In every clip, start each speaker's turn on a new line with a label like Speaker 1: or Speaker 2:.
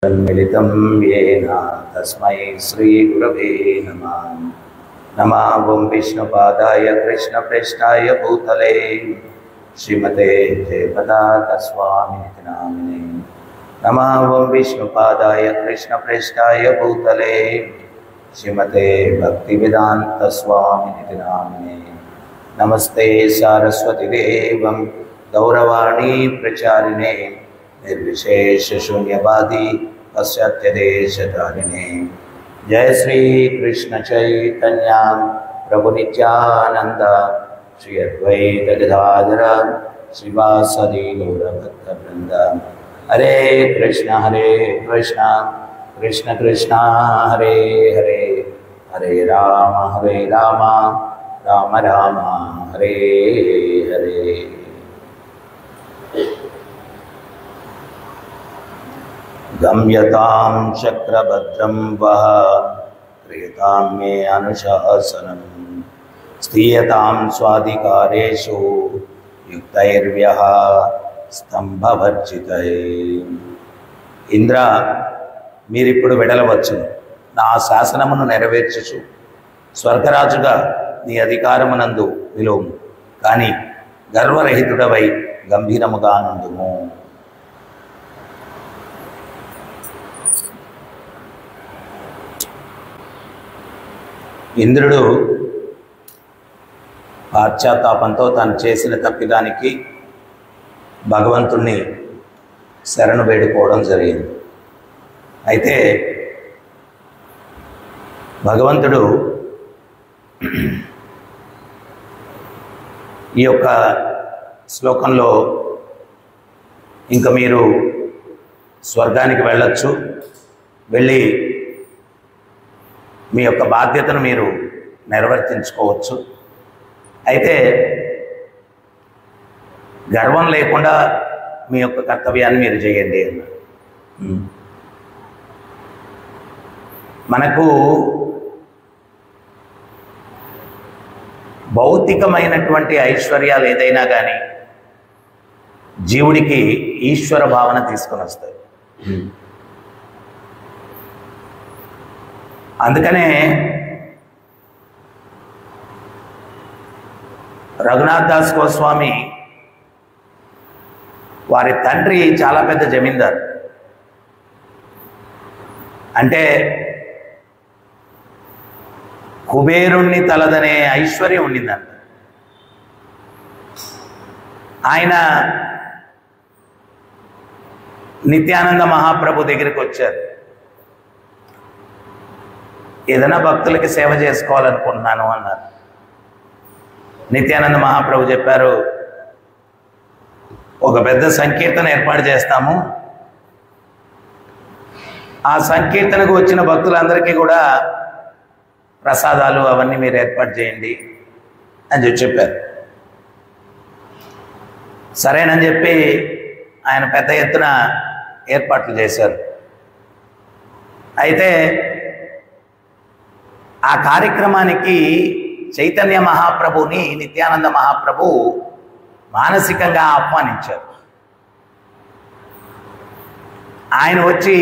Speaker 1: तन्मिलितं येन तस्मै श्रीगुरवे नमः। नमो विष्णुपादाय कृष्णप्रेष्ठाय भूतले श्रीमते जयपताकस्वामिनिति नामिने। नमो विष्णुपादाय कृष्णप्रेष्ठाय भूतले श्रीमते भक्तिवेदान्तस्वामिनिति नामिने। नमस्ते सारस्वती देवं गौरवाणी प्रचारिणे निर्विशेष शून्यवादी पाश्चात्यदेशतारिणे। जय श्री कृष्ण चैतन्य प्रभु नित्यानंद श्री अद्वैत गदाधर श्रीवासदि गौरभक्तवृंद। हरे कृष्ण कृष्ण कृष्ण हरे हरे, हरे राम राम राम हरे हरे। गम्यतां चक्रभद्रं वः क्रियतां मे अनुशासनं, स्थीयतां स्वाधिकारेषु युक्तैर्व्यः स्तंभवर्जितैः। ఇంద్ర, మీరిప్పుడు వెడలవచ్చును, నా శాసనమును నెరవేర్చుచు స్వర్గరాజుగా నీ అధికారమునందు నిలువుము, కానీ గర్వరహితుడవై గంభీరముగా నుండుము. ఇంద్రుడు పాశ్చాత్తాపంతో తాను చేసిన తప్పిదానికి భగవంతుణ్ణి శరణు వేడుకోవడం జరిగింది. అయితే భగవంతుడు ఈ యొక్క శ్లోకంలో ఇంకా మీరు స్వర్గానికి వెళ్ళొచ్చు, వెళ్ళి మీ యొక్క బాధ్యతను మీరు నిర్వర్తించుకోవచ్చు, అయితే గర్వం లేకుండా మీ యొక్క కర్తవ్యాన్ని మీరు చేయండి అన్నారు. మనకు భౌతికమైనటువంటి ఐశ్వర్యాలు ఏదైనా కానీ జీవుడికి ఈశ్వర భావన తీసుకొని వస్తాయి. అందుకనే రఘునాథ్ దాస్ గోస్వామి వారి తండ్రి చాలా పెద్ద జమీందార్. అంటే కుబేరుణ్ణి తలదనే ఐశ్వర్యం ఉండిందంట. ఆయన నిత్యానంద మహాప్రభు దగ్గరికి వచ్చారు. ఏదైనా భక్తులకి సేవ చేసుకోవాలనుకుంటున్నాను అన్నారు. నిత్యానంద మహాప్రభు చెప్పారు, ఒక పెద్ద సంకీర్తన ఏర్పాటు చేస్తాము, ఆ సంకీర్తనకు వచ్చిన భక్తులందరికీ కూడా ప్రసాదాలు అవన్నీ మీరు ఏర్పాటు చేయండి అని చెప్పారు. సరేనని చెప్పి ఆయన పెద్ద ఎత్తున ఏర్పాట్లు చేశారు. అయితే ఆ కార్యక్రమానికి చైతన్య మహాప్రభుని నిత్యానంద మహాప్రభు మానసికంగా ఆహ్వానించారు. ఆయన వచ్చి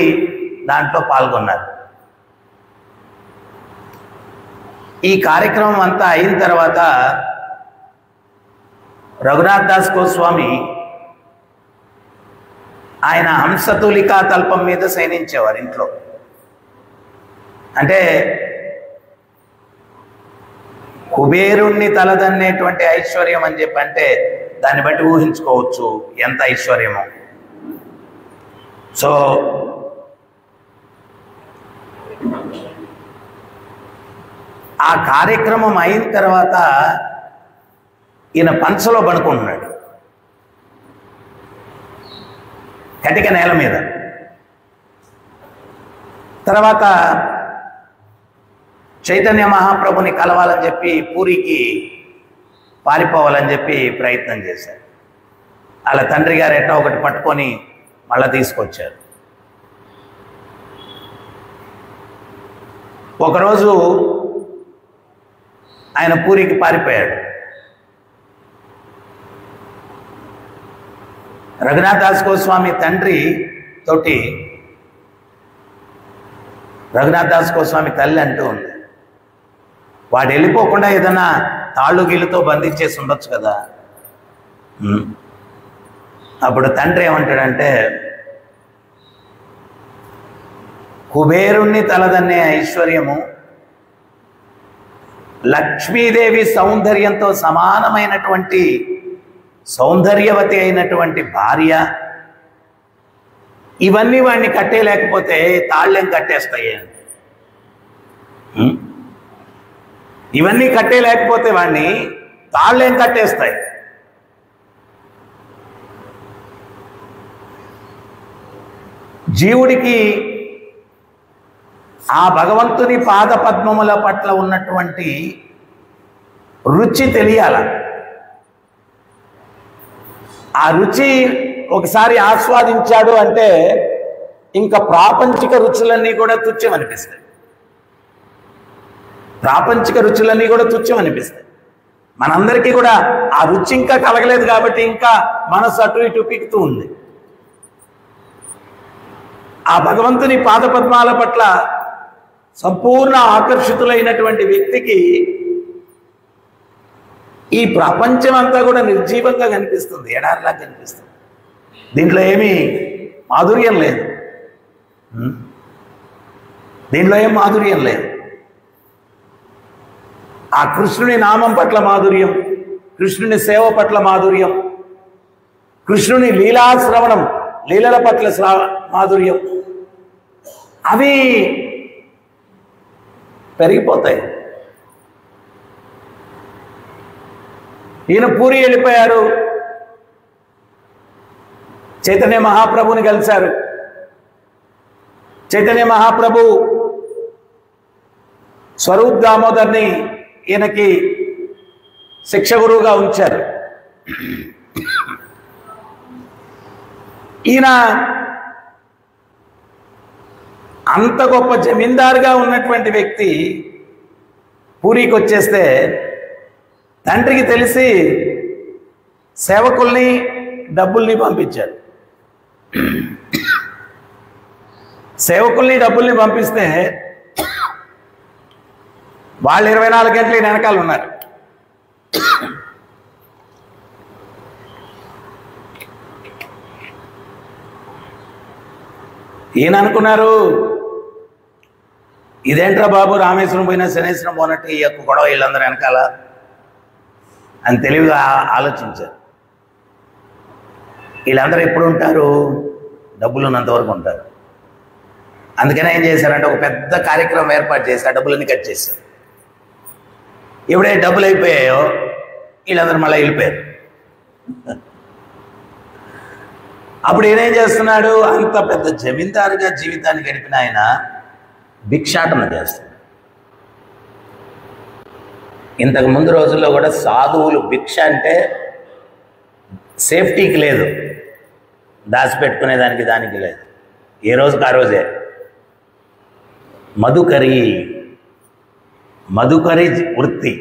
Speaker 1: దాంట్లో పాల్గొన్నారు. ఈ కార్యక్రమం అంతా అయిన తర్వాత రఘునాథ్ దాస్ గోస్వామి ఆయన హంసతులికా తల్పం మీద శయనించేవారు ఇంట్లో. అంటే కుబేరుణ్ణి తలదన్నేటువంటి ఐశ్వర్యం అని చెప్పి అంటే దాన్ని బట్టి ఊహించుకోవచ్చు ఎంత ఐశ్వర్యమో. సో ఆ కార్యక్రమం అయిన తర్వాత ఈయన పంచలో పడుకుంటున్నాడు, కటిక నేల మీద. తర్వాత చైతన్య మహాప్రభుని కలవాలని చెప్పి పూరికి పారిపోవాలని చెప్పి ప్రయత్నం చేశారు. వాళ్ళ తండ్రి గారు ఎట్టో ఒకటి పట్టుకొని మళ్ళీ తీసుకొచ్చారు. ఒకరోజు ఆయన పూరికి పారిపోయాడు. రఘునాథ్ దాస్ గోస్వామి తండ్రి తోటి రఘునాథ్ దాస్ గోస్వామి తల్లి అంటూ ఉంది, వాడు వెళ్ళిపోకుండా ఏదైనా తాళ్ళు గిళ్ళతో బంధించేసి ఉండొచ్చు కదా. అప్పుడు తండ్రి ఏమంటాడంటే, కుబేరుణ్ణి తలదన్నే ఐశ్వర్యము, లక్ష్మీదేవి సౌందర్యంతో సమానమైనటువంటి సౌందర్యవతి అయినటువంటి భార్య, ఇవన్నీ వాడిని కట్టేయలేకపోతే తాళ్ళేం కట్టేస్తాయి? ఇవన్నీ కట్టేయలేకపోతే వాడిని తాళ్ళేం కట్టేస్తాయి? జీవుడికి ఆ భగవంతుని పాద పద్మముల పట్ల ఉన్నటువంటి రుచి తెలియాల. ఆ రుచి ఒకసారి ఆస్వాదించాడు అంటే ఇంకా ప్రాపంచిక రుచులన్నీ కూడా తుచ్చం అనిపిస్తాయి. ప్రాపంచిక రుచులన్నీ కూడా తుచ్చం అనిపిస్తాయి. మనందరికీ కూడా ఆ రుచి ఇంకా కలగలేదు కాబట్టి ఇంకా మనసు అటు ఇటు పీకుతూ ఉంది. ఆ భగవంతుని పాదపద్మాల పట్ల సంపూర్ణ ఆకర్షితులైనటువంటి వ్యక్తికి ఈ ప్రపంచం అంతా కూడా నిర్జీవంగా కనిపిస్తుంది, ఎడారిలా కనిపిస్తుంది. దీంట్లో ఏమీ మాధుర్యం లేదు, దీంట్లో ఏం మాధుర్యం లేదు. ఆ కృష్ణుని నామం పట్ల మాధుర్యం, కృష్ణుని సేవ పట్ల మాధుర్యం, కృష్ణుని లీలాశ్రవణం, లీలల పట్ల మాధుర్యం, అవి పెరిగిపోతాయి. ఈయన పూరి వెళ్ళిపోయారు, చైతన్య మహాప్రభుని కలిశారు. చైతన్య మహాప్రభు స్వరూప్ దామోదర్ని ఈయనకి శిక్ష గురువుగా ఉంచారు. ఈయన అంత గొప్ప జమీందారుగా ఉన్నటువంటి వ్యక్తి పూరికి వచ్చేస్తే తండ్రికి తెలిసి సేవకుల్ని డబ్బుల్ని పంపించారు. సేవకుల్ని డబ్బుల్ని పంపిస్తే వాళ్ళు 24 గంటలు వెనకాల ఉన్నారు. ఈయన అనుకున్నారు, ఇదేంట్రా బాబు, రామేశ్వరం పోయినా శనేశ్వరం పోనట్టు ఈ యొక్క గొడవ వీళ్ళందరూ వెనకాల అని తెలివిగా ఆలోచించారు. వీళ్ళందరూ ఎప్పుడు ఉంటారు? డబ్బులు ఉన్నంతవరకు ఉంటారు. అందుకనే ఏం చేశారంటే ఒక పెద్ద కార్యక్రమం ఏర్పాటు చేసి ఆ డబ్బులన్నీ కట్ చేశారు. ఎప్పుడే డబ్బులు అయిపోయాయో వీళ్ళందరూ మళ్ళీ వెళ్ళిపోయారు. అప్పుడు ఈయనేం చేస్తున్నాడు, అంత పెద్ద జమీందారుగా జీవితాన్ని గడిపిన ఆయన భిక్షాటన చేస్తాడు. ఇంతకు ముందు రోజుల్లో కూడా సాధువులు భిక్ష అంటే సేఫ్టీకి లేదు, దాచిపెట్టుకునేదానికి దానికి లేదు, ఏ రోజుకి ఆ రోజే. మధుకరి వృత్తి.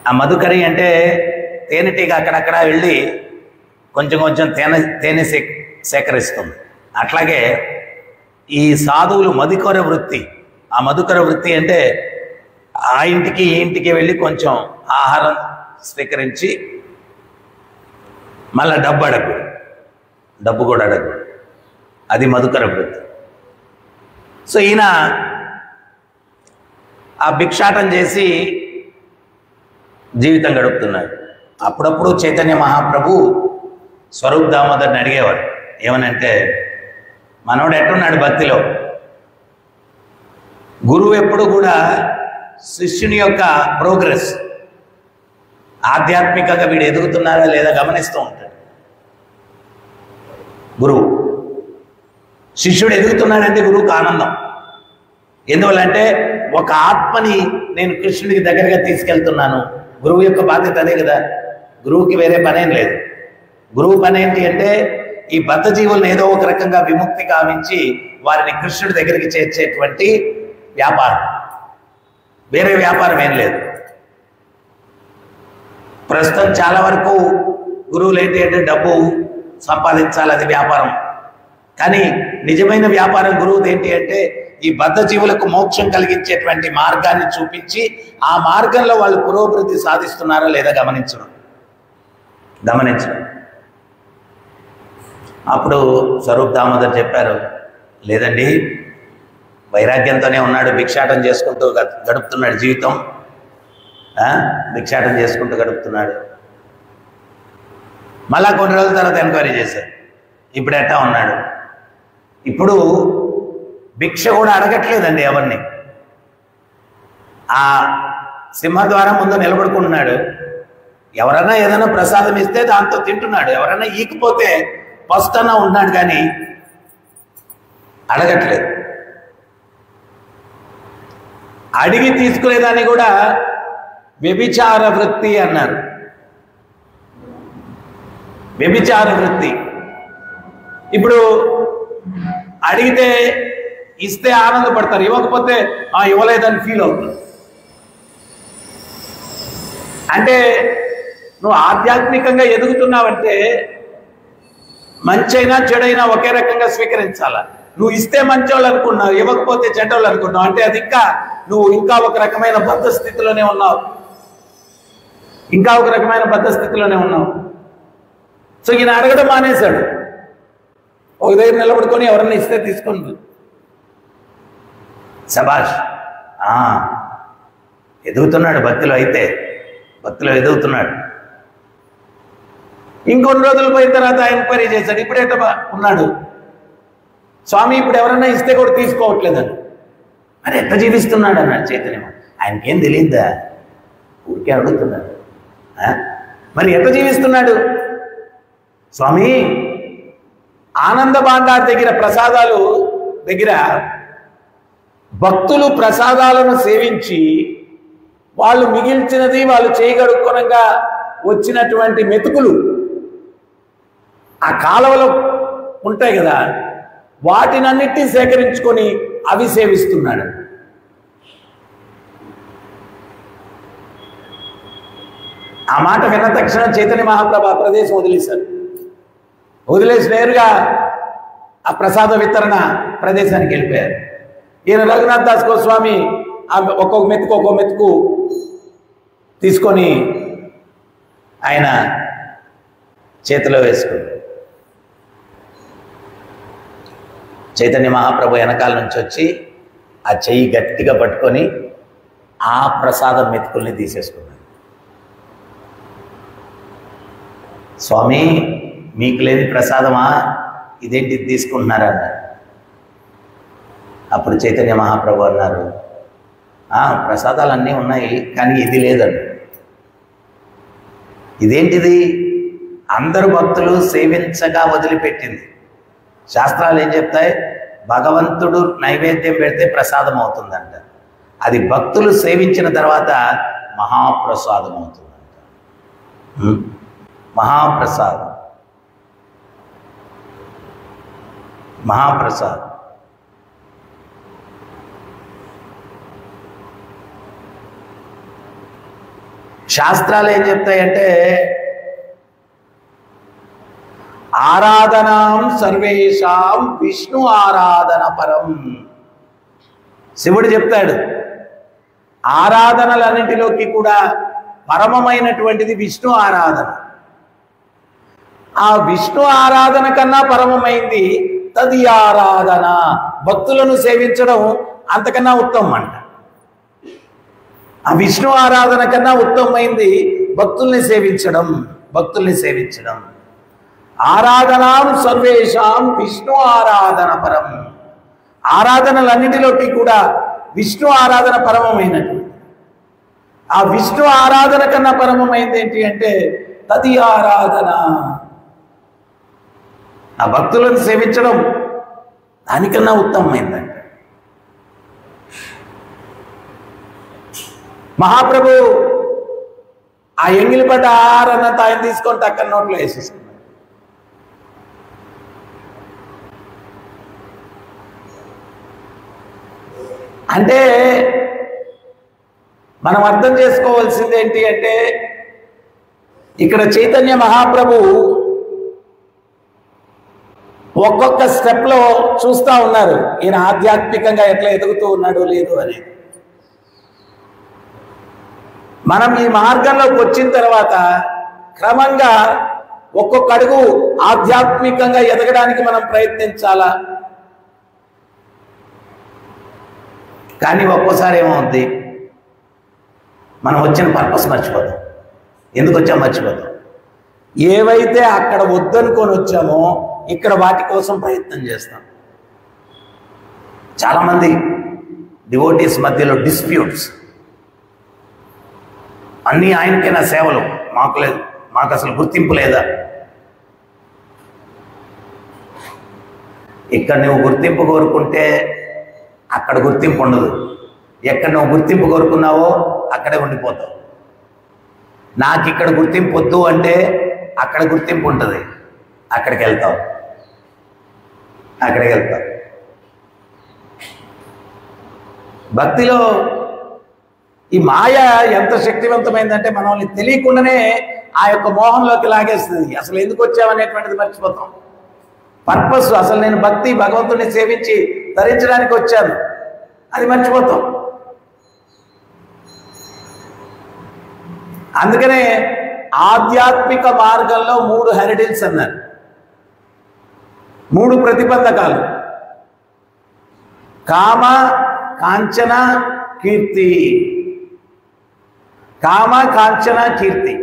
Speaker 1: ఆ మధుకరి అంటే తేనెటీగ అక్కడక్కడ వెళ్ళి కొంచెం కొంచెం తేనె సేకరిస్తుంది. అట్లాగే ఈ సాధువులు మధుకర వృత్తి. ఆ మధుకర వృత్తి అంటే ఆ ఇంటికి ఈ ఇంటికి వెళ్ళి కొంచెం ఆహారం స్వీకరించి మళ్ళీ డబ్బు కూడా అడగు. అది మధుకర వృత్తి. సో ఈయన ఆ భిక్షాటం చేసి జీవితం గడుపుతున్నాడు. అప్పుడప్పుడు చైతన్య మహాప్రభు స్వరూప్ దామోదర్ని అడిగేవాడు, ఏమనంటే, మనోడు ఎట్టున్నాడు భక్తిలో? గురువు ఎప్పుడు కూడా శిష్యుని యొక్క ప్రోగ్రెస్, ఆధ్యాత్మికంగా వీడు ఎదుగుతున్నారా లేదా గమనిస్తూ ఉంటాడు. గురువు శిష్యుడు ఎదుగుతున్నాడంటే గురువుకు ఆనందం. ఎందువల్లంటే ఒక ఆత్మని నేను కృష్ణుడికి దగ్గరగా తీసుకెళ్తున్నాను. గురువు యొక్క బాధ్యత అదే కదా. గురువుకి వేరే పనేం లేదు. గురువు పని ఏంటి అంటే ఈ బద్ధ జీవులను ఏదో ఒక రకంగా విముక్తి కావించి వారిని కృష్ణుడి దగ్గరికి చేర్చేటువంటి వ్యాపారం, వేరే వ్యాపారం ఏం లేదు. ప్రస్తుతం చాలా వరకు గురువులు ఏంటి అంటే డబ్బు సంపాదించాలి, అది వ్యాపారం. కానీ నిజమైన వ్యాపారం గురువుది ఏంటి అంటే ఈ బద్ధ జీవులకు మోక్షం కలిగించేటువంటి మార్గాన్ని చూపించి ఆ మార్గంలో వాళ్ళు పురోభివృద్ధి సాధిస్తున్నారా లేదా గమనించడం. అప్పుడు స్వరూప్ దామోదర్ చెప్పారు, లేదండి, వైరాగ్యంతోనే ఉన్నాడు, భిక్షాటం చేసుకుంటూ గడుపుతున్నాడు జీవితం, భిక్షాటం చేసుకుంటూ గడుపుతున్నాడు. మళ్ళా కొన్ని రోజుల తర్వాత ఎంక్వైరీ చేశారు, ఇప్పుడు ఎట్టా ఉన్నాడు. ఇప్పుడు భిక్ష కూడా అడగట్లేదండి ఎవరిని. ఆ సింహద్వారం ముందు నిలబడుకుంటున్నాడు, ఎవరైనా ఏదైనా ప్రసాదం ఇస్తే దాంతో తింటున్నాడు, ఎవరైనా ఈకపోతే ఫస్ట్ అన్నా ఉన్నాడు, కానీ అడగట్లేదు. అడిగి తీసుకునేదాన్ని కూడా వ్యభిచార వృత్తి అన్నారు. వ్యభిచార వృత్తి. ఇప్పుడు అడిగితే ఇస్తే ఆనందపడతారు, ఇవ్వకపోతే ఇవ్వలేదని ఫీల్ అవుతారు. అంటే నువ్వు ఆధ్యాత్మికంగా ఎదుగుతున్నావంటే మంచైనా చెడైనా ఒకే రకంగా స్వీకరించాలా. నువ్వు ఇస్తే మంచోళ్ళు అనుకున్నావు, ఇవ్వకపోతే చెడ్డోళ్ళు అనుకున్నావు అంటే అది నువ్వు ఇంకా ఒక రకమైన బద్ధ స్థితిలోనే ఉన్నావు. సో ఈయన అడగడం మానేశాడు, ఒక దగ్గర నిలబడుకొని ఎవరన్నా ఇస్తే తీసుకుంది. శబాష్, ఎదుగుతున్నాడు భక్తిలో, అయితే భక్తిలో ఎదుగుతున్నాడు. ఇంకొన్ని రోజులు పోయిన తర్వాత ఎంక్వైరీ చేశాడు, ఇప్పుడేట ఉన్నాడు స్వామి, ఇప్పుడు ఎవరన్నా ఇస్తే కూడా తీసుకోవట్లేదని. మరి ఎట్లా జీవిస్తున్నాడు అన్నాడు చైతన్యం. ఆయనకేం తెలియదా, ఊరికే అడుగుతున్నాడు. మరి ఎట్లా జీవిస్తున్నాడు స్వామి? ఆనంద భాండార్ దగ్గర ప్రసాదాలు దగ్గర భక్తులు ప్రసాదాలను సేవించి వాళ్ళు మిగిల్చినది వాళ్ళు చేయగడుక్కొనగా వచ్చినటువంటి మెతుకులు ఆ కాలువలో ఉంటాయి కదా, వాటినన్నిటినీ సేకరించుకొని అవి సేవిస్తున్నాడు. ఆ మాట విన్న తక్షణం చైతన్య మహాప్రభు ఆ ప్రదేశం వదిలేసి నేరుగా ఆ ప్రసాద వితరణ ప్రదేశానికి వెళ్ళిపోయారు. ఈయన రఘునాథ్ దాస్ గోస్వామి ఒక్కొక్క మెతుకు తీసుకొని ఆయన చేతిలో వేసుకున్నారు. చైతన్య మహాప్రభు వెనకాల నుంచి వచ్చి ఆ చెయ్యి గట్టిగా పట్టుకొని ఆ ప్రసాదం మెతుకుల్ని తీసేసుకున్నాడు. స్వామి, మీకు లేని ప్రసాదమా, ఇదేంటి తీసుకుంటున్నారా అన్నారు. అప్పుడు చైతన్య మహాప్రభు అన్నారు, ప్రసాదాలు అన్నీ ఉన్నాయి కానీ ఇది లేదండి. ఇదేంటిది? అందరు భక్తులు సేవించగా వదిలిపెట్టింది. శాస్త్రాలు ఏం చెప్తాయి? భగవంతుడు నైవేద్యం పెడితే ప్రసాదం అవుతుందంట. అది భక్తులు సేవించిన తర్వాత మహాప్రసాదం అవుతుందంట. మహాప్రసాదం. శాస్త్రాలు ఏం చెప్తాయంటే ఆరాధనాం సర్వేషాం విష్ణు ఆరాధన పరం. శివుడు చెప్తాడు, ఆరాధనలన్నింటిలోకి కూడా పరమమైనటువంటిది విష్ణు ఆరాధన. ఆ విష్ణు ఆరాధన కన్నా పరమమైంది తది ఆరాధన. భక్తులను సేవించడం అంతకన్నా ఉత్తమం అంట. ఆ విష్ణు ఆరాధన కన్నా ఉత్తమమైంది భక్తుల్ని సేవించడం. ఆరాధనాం సర్వేషాం విష్ణు ఆరాధన పరం. ఆరాధనలన్నిటిలోకి కూడా విష్ణు ఆరాధన పరమమైనటువంటి. ఆ విష్ణు ఆరాధన కన్నా పరమమైంది ఏంటి అంటే తది ఆరాధన. ఆ భక్తులను సేవించడం దానికన్నా ఉత్తమమైందంట. మహాప్రభు ఆ ఎంగిలిపడ్డ ఆహారన్నంతా ఆయన తీసుకొని అక్కడ నోట్లో వేసేసుకున్నాడు. అంటే మనం అర్థం చేసుకోవాల్సింది ఏంటి అంటే ఇక్కడ చైతన్య మహాప్రభు ఒక్కొక్క స్టెప్లో చూస్తూ ఉన్నారు ఈయన ఆధ్యాత్మికంగా ఎట్లా ఎదుగుతూ ఉన్నాడు లేదు అని. మనం ఈ మార్గంలోకి వచ్చిన తర్వాత క్రమంగా ఒక్కొక్క అడుగు ఆధ్యాత్మికంగా ఎదగడానికి మనం ప్రయత్నించాలా. కానీ ఒక్కోసారి ఏమవుద్ది, మనం వచ్చిన పర్పస్ మర్చిపోతాం. ఎందుకు వచ్చామో మర్చిపోతాం. ఏవైతే అక్కడ వద్దనుకొని వచ్చామో ఇక్కడ వాటి కోసం ప్రయత్నం చేస్తాం. చాలామంది డివోటీస్ మధ్యలో డిస్ప్యూట్స్, అన్నీ ఆయనకైనా సేవలు, మాకు లేదు, మాకు అసలు గుర్తింపు లేదా. ఇక్కడ నువ్వు గుర్తింపు కోరుకుంటే అక్కడ గుర్తింపు ఉండదు. ఎక్కడ నువ్వు గుర్తింపు కోరుకున్నావో అక్కడే ఉండిపోతావు. నాకు ఇక్కడ గుర్తింపు వద్దు అంటే అక్కడ గుర్తింపు ఉంటుంది, అక్కడికి వెళ్తావు. భక్తిలో ఈ మాయ ఎంత శక్తివంతమైందంటే మనల్ని తెలియకుండానే ఆ యొక్క మోహంలోకి లాగేస్తుంది. అసలు ఎందుకు వచ్చామనేటువంటిది మర్చిపోతాం. పర్పస్, అసలు నేను భక్తి భగవంతుడిని సేవించి ధరించడానికి వచ్చాను, అది మర్చిపోతాం. అందుకనే ఆధ్యాత్మిక మార్గంలో 3 హెరిడిల్స్ అన్నారు, 3 ప్రతిబంధకాలు: కామ, కాంచన, కీర్తి. కామ, కాంచన, కీర్తి,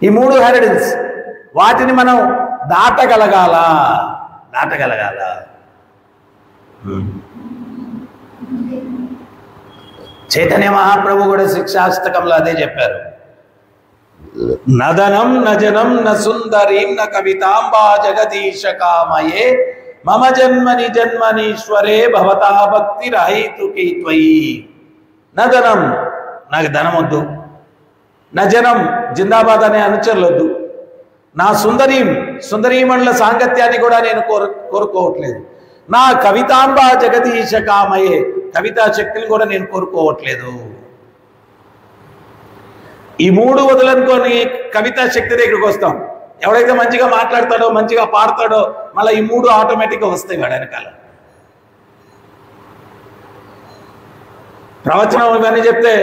Speaker 1: ఈ 3 హెరిడిల్స్. వాటిని మనం దాటగలగాల. చైతన్య మహాప్రభు కూడా శిక్షాష్టకంలో అదే చెప్పారు. నదనం నజనం న సుందరీం న కవితాంబా జగదీశ కామయే మమ జన్మని జన్మనీశ్వరే భవతా భక్తి రహితుకి త్వయి. నదనం, నాకు ధనం వద్దు. నజనం, జిందాబాద్ అనే అనుచరులు వద్దు. నా సుందరీమణుల సాంగత్యాన్ని కూడా నేను కోరుకోవట్లేదు. నా కవితాంబ జగదీశ కామయే, కవితా శక్తిని కూడా నేను కోరుకోవట్లేదు. ఈ 3 వదులనుకొని కవితా శక్తి దగ్గరికి వస్తాం. ఎవడైతే మంచిగా మాట్లాడతాడో, మంచిగా పాడతాడో, మళ్ళీ ఈ 3 ఆటోమేటిక్గా వస్తాయి వాడి వెనకాల. ప్రవచనం ఇవన్నీ చెప్తే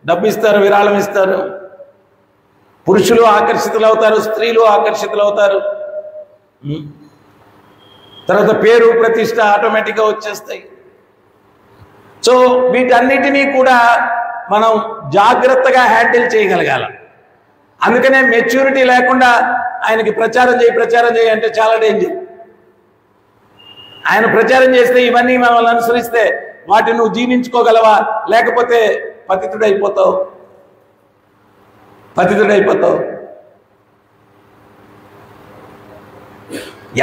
Speaker 1: డబ్బు ఇస్తారు, విరాళం ఇస్తారు. పురుషులు ఆకర్షితులు అవుతారు, స్త్రీలు ఆకర్షితులు అవుతారు. తర్వాత పేరు ప్రతిష్ట ఆటోమేటిక్గా వచ్చేస్తాయి. సో వీటన్నిటినీ కూడా మనం జాగ్రత్తగా హ్యాండిల్ చేయగలగాల. అందుకనే మెచ్యూరిటీ లేకుండా ఆయనకి ప్రచారం చేయి అంటే చాలా డేంజర్. ఆయన ప్రచారం చేస్తే ఇవన్నీ మనల్ని అనుసరిస్తే వాటిని నువ్వు జీర్ణించుకోగలవా, లేకపోతే పతితుడైపోతావు.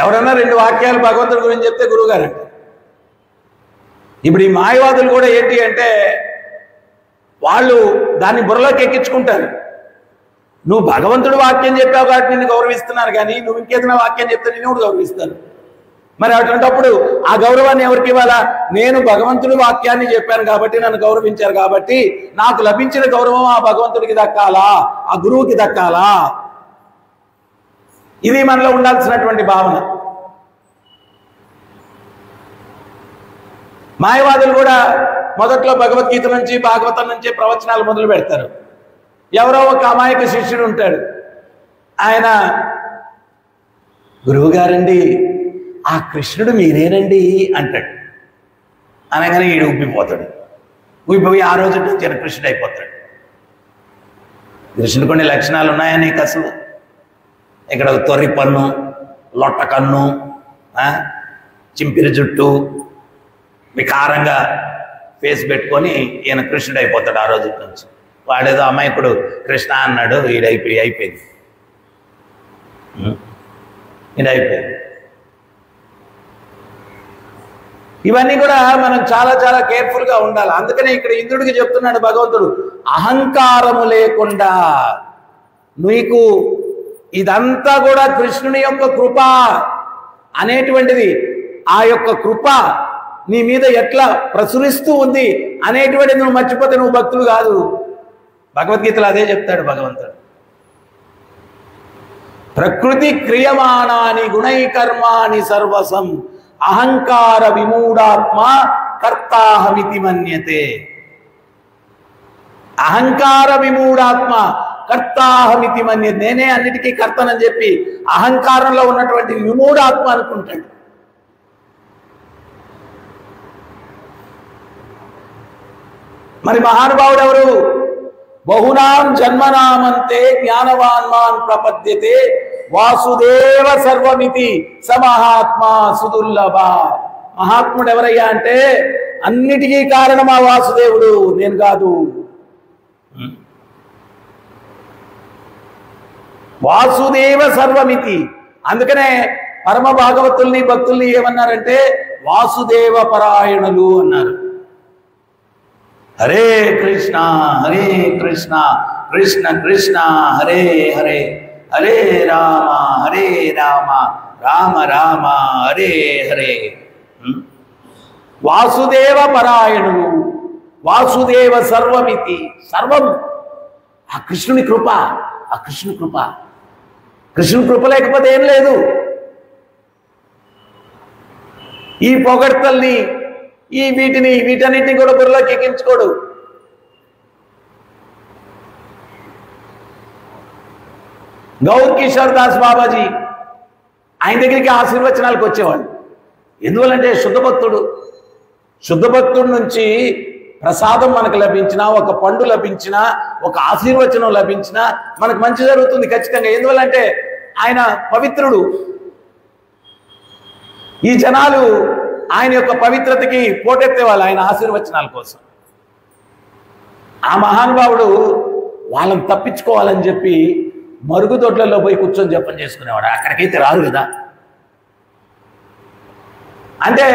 Speaker 1: ఎవరన్నా 2 వాక్యాలు భగవంతుడి గురించి చెప్తే గురువుగారు అంటే. ఇప్పుడు ఈ మాయవాదులు కూడా ఏంటి అంటే వాళ్ళు దాన్ని బుర్రలోకి ఎక్కించుకుంటారు. నువ్వు భగవంతుడు వాక్యం చెప్పావు కాబట్టి నిన్ను గౌరవిస్తున్నారు, కానీ నువ్వు ఇంకేదైనా వాక్యం చెప్తే నిన్ను కూడా గౌరవిస్తారు. మరి అటువంటిప్పుడు ఆ గౌరవాన్ని ఎవరికి ఇవ్వాలా? నేను భగవంతుడి వాక్యాన్ని చెప్పాను కాబట్టి నన్ను గౌరవించారు కాబట్టి నాకు లభించిన గౌరవం ఆ భగవంతుడికి దక్కాలా, ఆ గురువుకి దక్కాలా? ఇది మనలో ఉండాల్సినటువంటి భావన. మాయవాదులు కూడా మొదట్లో భగవద్గీత నుంచి, భాగవతం నుంచి ప్రవచనాలు మొదలు పెడతారు. ఎవరో ఒక అమాయక శిష్యుడు ఉంటాడు. ఆయన, గురువుగారండి, ఆ కృష్ణుడు మీరేనండి అంటాడు. అనగానే ఈడు ఉబ్బిపోయి ఆ రోజు నుంచి కృష్ణుడు అయిపోతాడు. కృష్ణుడు కొన్ని లక్షణాలు ఉన్నాయా నీకు? అసలు ఇక్కడ తొర్రి పన్ను, లొట్ట కన్ను, చింపిరి జుట్టు, వికారంగా ఫేస్ పెట్టుకొని ఈయన కృష్ణుడు అయిపోతాడు ఆ రోజు నుంచి. వాడేదో అమాయకుడు కృష్ణ అన్నాడు, అయిపోయింది. ఇవన్నీ కూడా మనం చాలా చాలా కేర్ఫుల్గా ఉండాలి. అందుకనే ఇక్కడ ఇంద్రుడికి చెప్తున్నాడు భగవంతుడు, అహంకారము లేకుండా నీకు ఇదంతా కూడా కృష్ణుని యొక్క కృప అనేటువంటిది, ఆ యొక్క కృప నీ మీద ఎట్లా ప్రసురిస్తూ ఉంది అనేటువంటిది నువ్వు మర్చిపోతే నువ్వు భక్తులు కాదు. భగవద్గీతలో అదే చెప్తాడు భగవంతుడు. ప్రకృతి క్రియమాణాని గుణైకర్మాణి సర్వసం అహంకార విమూఢాత్మ కర్తాహమితి మన్యతే. అహంకార విమూఢాత్మ కర్తాహమితి మన్యతే. నేనే అన్నిటికీ కర్తనని చెప్పి అహంకారంలో ఉన్నటువంటి విమూఢాత్మ అనుకుంటాడు. మరి మహానుభావుడు ఎవరు? బహునాం జన్మనామంతే జ్ఞానవాన్మాన్ ప్రపద్యతే వాసుదేవ సర్వమితి సమహాత్మా సుదుర్లభ. మహాత్ముడు ఎవరయ్యా అంటే అన్నిటికీ కారణమా వాసుదేవుడు, నేను కాదు. వాసుదేవ సర్వమితి. అందుకనే పరమ భాగవతుల్ని భక్తుల్ని ఏమన్నారంటే వాసుదేవ పరాయణులు అన్నారు. హరే కృష్ణ కృష్ణ కృష్ణ హరే హరే హరే రామ రామ రామ హరే హరే. వాసుదేవ పరాయణులు, వాసుదేవ సర్వమితి. సర్వం ఆ కృష్ణుని కృప, ఆ కృష్ణుని కృప. కృష్ణుని కృప లేకపోతే ఏం లేదు. ఈ పొగడ్తల్ని వీటన్నిటిని కూడా బుర్రలోకి ఎక్కించుకోడు. గౌర్ కిషోర్ దాస్ బాబాజీ ఆయన దగ్గరికి ఆశీర్వచనాలకు వచ్చేవాళ్ళు. ఎందువల్లంటే శుద్ధ భక్తుడు నుంచి ప్రసాదం మనకు లభించినా, ఒక పండు లభించినా, ఒక ఆశీర్వచనం లభించినా మనకు మంచి జరుగుతుంది ఖచ్చితంగా. ఎందువల్లంటే ఆయన పవిత్రుడు. ఈ జనాలు ఆయన యొక్క పవిత్రతకి పోటెత్తేవాళ్ళు ఆయన ఆశీర్వచనాల కోసం. ఆ మహానుభావుడు వాళ్ళని తప్పించుకోవాలని చెప్పి మరుగుదొడ్లలో పోయి కూర్చొని జపం చేసుకునేవాడు. అక్కడికైతే రారు కదా. అంటే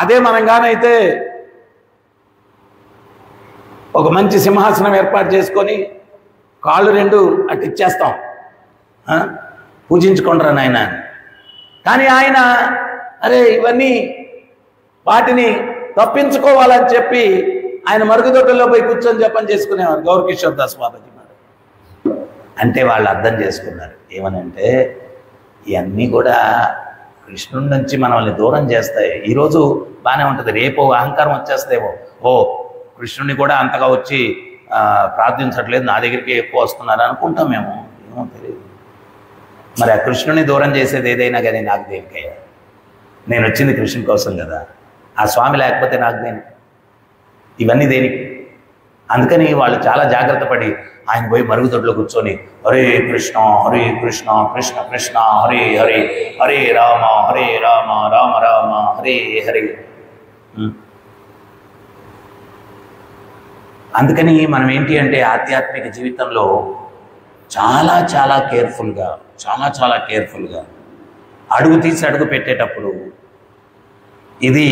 Speaker 1: అదే మనంగానైతే ఒక మంచి సింహాసనం ఏర్పాటు చేసుకొని కాళ్ళు రెండు అటు ఇచ్చేస్తాం, పూజించుకుంటారా నాయన. కానీ ఆయన అరే ఇవన్నీ వాటిని తప్పించుకోవాలని చెప్పి ఆయన మరుగుదొడ్డల్లో పోయి కూర్చొని జపం చేసుకునేవారు గౌర్ కిషోర్ దాస్ బాబాజీ. అంటే వాళ్ళు అర్థం చేసుకున్నారు ఏమనంటే ఇవన్నీ కూడా కృష్ణుడి నుంచి మనల్ని దూరం చేస్తాయి. ఈరోజు బాగానే ఉంటుంది, రేపు అహంకారం వచ్చేస్తేమో ఓ కృష్ణుడిని కూడా అంతగా వచ్చి ప్రార్థించట్లేదు, నా దగ్గరికి ఎక్కువ వస్తున్నారు అనుకుంటాం మేము. ఏమో తెలియదు. మరి ఆ కృష్ణుని దూరం చేసేది ఏదైనా కానీ నాకు దేనికయ్యా? నేను వచ్చింది కృష్ణుని కోసం కదా. ఆ స్వామి లేకపోతే నాకు దేనికి? ఇవన్నీ దేనికి? అందుకని వాళ్ళు చాలా జాగ్రత్త పడి ఆయన పోయి మరుగుదొడ్లో కూర్చొని హరే కృష్ణ కృష్ణ కృష్ణ హరే హరే హరే రామ రామ రామ హరే హరే. అందుకని మనం ఏంటి అంటే ఆధ్యాత్మిక జీవితంలో చాలా చాలా కేర్ఫుల్గా అడుగు తీసి అడుగు పెట్టేటప్పుడు ఇది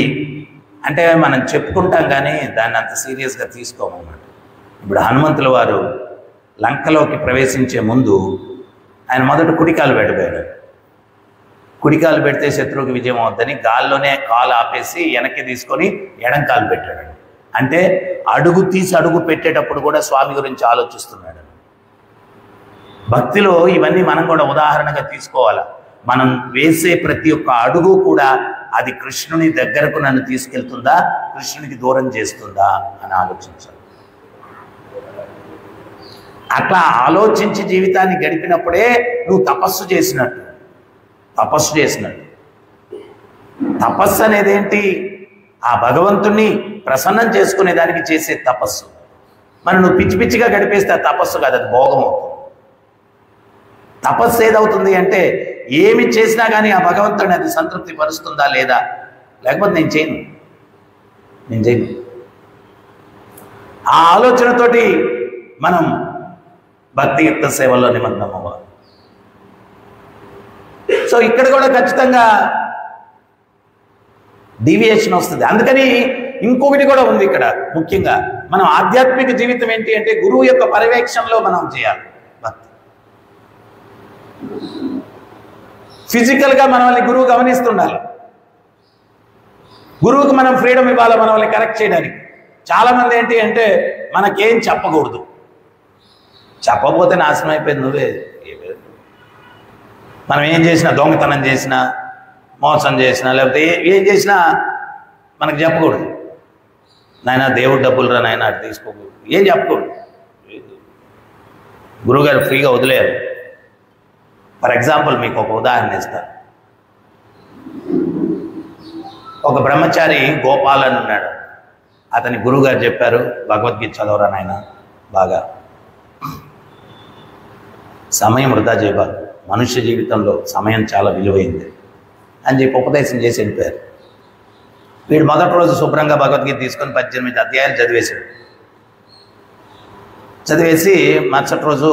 Speaker 1: అంటే మనం చెప్పుకుంటాం కానీ దాన్ని అంత సీరియస్గా తీసుకోమన్నమాట. ఇప్పుడు హనుమంతుల వారు లంకలోకి ప్రవేశించే ముందు ఆయన మొదట కుడికాలు పెట్టబోయాడు. కుడికాలు పెడితే శత్రువుకి విజయం అవుద్దని గాల్లోనే కాలు ఆపేసి వెనక్కి తీసుకొని ఎడంకాలు పెట్టాడు. అంటే అడుగు తీసి అడుగు పెట్టేటప్పుడు కూడా స్వామి గురించి ఆలోచిస్తున్నాడు. భక్తిలో ఇవన్నీ మనం కూడా ఉదాహరణగా తీసుకోవాలి. మనం వేసే ప్రతి ఒక్క అడుగు కూడా అది కృష్ణుని దగ్గరకు నన్ను తీసుకెళ్తుందా, కృష్ణునికి దూరం చేస్తుందా అని ఆలోచించాలి. అట్లా ఆలోచించి జీవితాన్ని గడిపినప్పుడే నువ్వు తపస్సు చేసినట్టు. తపస్సు అనేది ఏంటి? ఆ భగవంతుణ్ణి ప్రసన్నం చేసుకునేదానికి చేసే తపస్సు. మరి నువ్వు పిచ్చి పిచ్చిగా గడిపేస్తే ఆ తపస్సు కాదు, అది భోగం అవుతుంది. తపస్సు ఏదవుతుంది అంటే ఏమి చేసినా కానీ ఆ భగవంతుడిని అది సంతృప్తి పరుస్తుందా లేదా, లేకపోతే నేను చేయను. ఆ ఆలోచనతోటి మనం భక్తియుక్త సేవల్లో నిమగ్నం అవ్వాలి. సో ఇక్కడ కూడా ఖచ్చితంగా డీవియేషన్ వస్తుంది. అందుకని ఇంకొకటి కూడా ఉంది ఇక్కడ ముఖ్యంగా. మనం ఆధ్యాత్మిక జీవితం ఏంటి అంటే గురువు యొక్క పర్యవేక్షణలో మనం చేయాలి భక్తి. ఫిజికల్గా మనల్ని గురువు గమనిస్తుండాలి. గురువుకు మనం ఫ్రీడమ్ ఇవ్వాలి మనల్ని కరెక్ట్ చేయడానికి. చాలామంది ఏంటి అంటే మనకేం చెప్పకూడదు, చెప్పకపోతే నాశనం అయిపోయింది నువ్వే. మనం ఏం చేసినా, దొంగతనం చేసినా, మోసం చేసినా, లేకపోతే ఏం చేసినా మనకు చెప్పకూడదు. నాయన దేవుడు డబ్బులు రా నాయన అటు తీసుకోకూడదు, ఏం చెప్పకూడదు. గురువుగారు ఫ్రీగా వదిలేరు. ఫర్ ఎగ్జాంపుల్ మీకు ఒక ఉదాహరణ ఇస్తాను. ఒక బ్రహ్మచారి గోపాల్ అని ఉన్నాడు. అతని గురువుగారు చెప్పారు, భగవద్గీత చదవరా నాయన బాగా, సమయం వృధా చేయబాకు, మనుష్య జీవితంలో సమయం చాలా విలువైంది అని చెప్పి ఉపదేశం చేసి వెళ్ళిపోయారు. వీడు మొదటి రోజు శుభ్రంగా భగవద్గీత తీసుకొని 18 అధ్యాయాలు చదివేశాడు. చదివేసి మరుసటి రోజు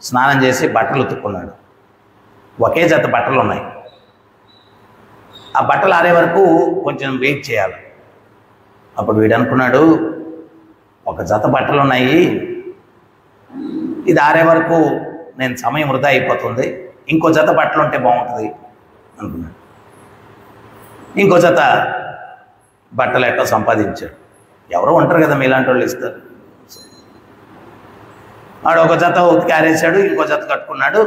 Speaker 1: స్నానం చేసి బట్టలు ఉతుక్కున్నాడు. ఒకే జత బట్టలు ఉన్నాయి. ఆ బట్టలు ఆరే వరకు కొంచెం వెయిట్ చేయాలి. అప్పుడు వీడు అనుకున్నాడు, ఒక జత బట్టలు ఉన్నాయి, ఇది ఆరే వరకు నేను సమయం వృధా అయిపోతుంది, ఇంకో జత బట్టలు ఉంటే బాగుంటుంది అనుకున్నాడు. ఇంకో జత బట్టలు ఎట్టో సంపాదించాడు. ఎవరో ఉంటారు కదా మీలాంటి వాళ్ళు ఇస్తారు. వాడు ఒక జత ఉతికి ఆరేసాడు, ఇంకో జత కట్టుకున్నాడు.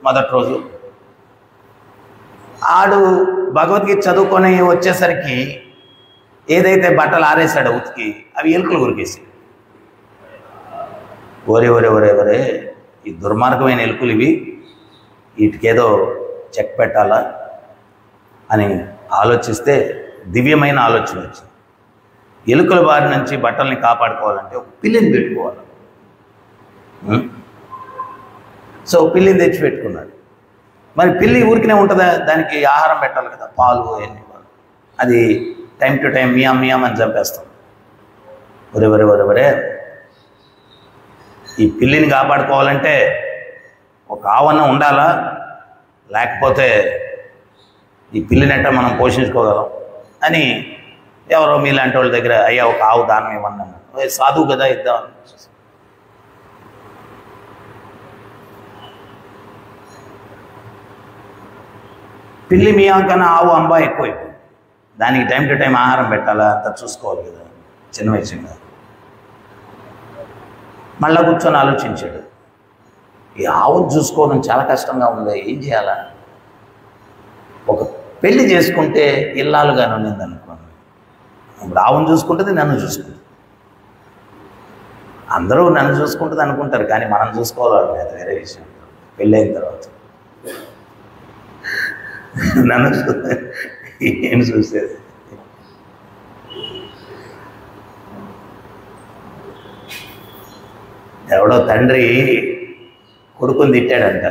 Speaker 1: మొదటి రోజు ఆడు భగవద్గీత చదువుకొని వచ్చేసరికి ఏదైతే బట్టలు ఆరేసాడో ఉతికి, అవి ఎలుకలు ఉరికేసి, ఒరే ఒరే ఒరే ఒరే ఈ దుర్మార్గమైన ఎలుకలు ఇవి, వీటికేదో చెక్ పెట్టాలా అని ఆలోచిస్తే దివ్యమైన ఆలోచన వచ్చింది. ఎలుకల బారి నుంచి బట్టల్ని కాపాడుకోవాలంటే ఒక పిల్లిని పెట్టుకోవాలి. సో పిల్లిని తెచ్చి పెట్టుకున్నాడు. మరి పిల్లి ఊరికినే ఉంటుందా, దానికి ఆహారం పెట్టాలి కదా, పాలు అవన్నీ. అది టైం టు టైం మియాం మియాం అని చంపేస్తాం. ఒరే ఒరే ఒరే ఒరే ఈ పిల్లిని కాపాడుకోవాలంటే ఒక ఆవన్న ఉండాలా, లేకపోతే ఈ పిల్లినట్ట మనం పోషించుకోగలం అని ఎవరో మీలాంటి వాళ్ళ దగ్గర, అయ్యా ఒక ఆవు దానం ఇవ్వన్నాను, సాధువు కదా ఇద్దాం. పిల్లి మియాం కన్నా ఆవు అంబా ఎక్కువైపోయింది. దానికి టైం టు టైం ఆహారం పెట్టాలా, అంతా చూసుకోవాలి కదా, చిన్న విషయంగా. మళ్ళా కూర్చొని ఆలోచించాడు, ఈ ఆవును చూసుకోవడం చాలా కష్టంగా ఉంది, ఏం చేయాలా? ఒక పెళ్లి చేసుకుంటే ఇల్లాలుగానే ఉన్నది అనుకోండి. ఇప్పుడు ఆవును చూసుకుంటుంది, నన్ను చూసుకుంటుంది. అందరూ నన్ను చూసుకుంటుంది అనుకుంటారు, కానీ మనం చూసుకోవాలి, అది వేరే విషయం. పెళ్ళైన తర్వాత నన్ను ఏం చూసేది. ఎవడో తండ్రి కొడుకుని తిట్టాడంట,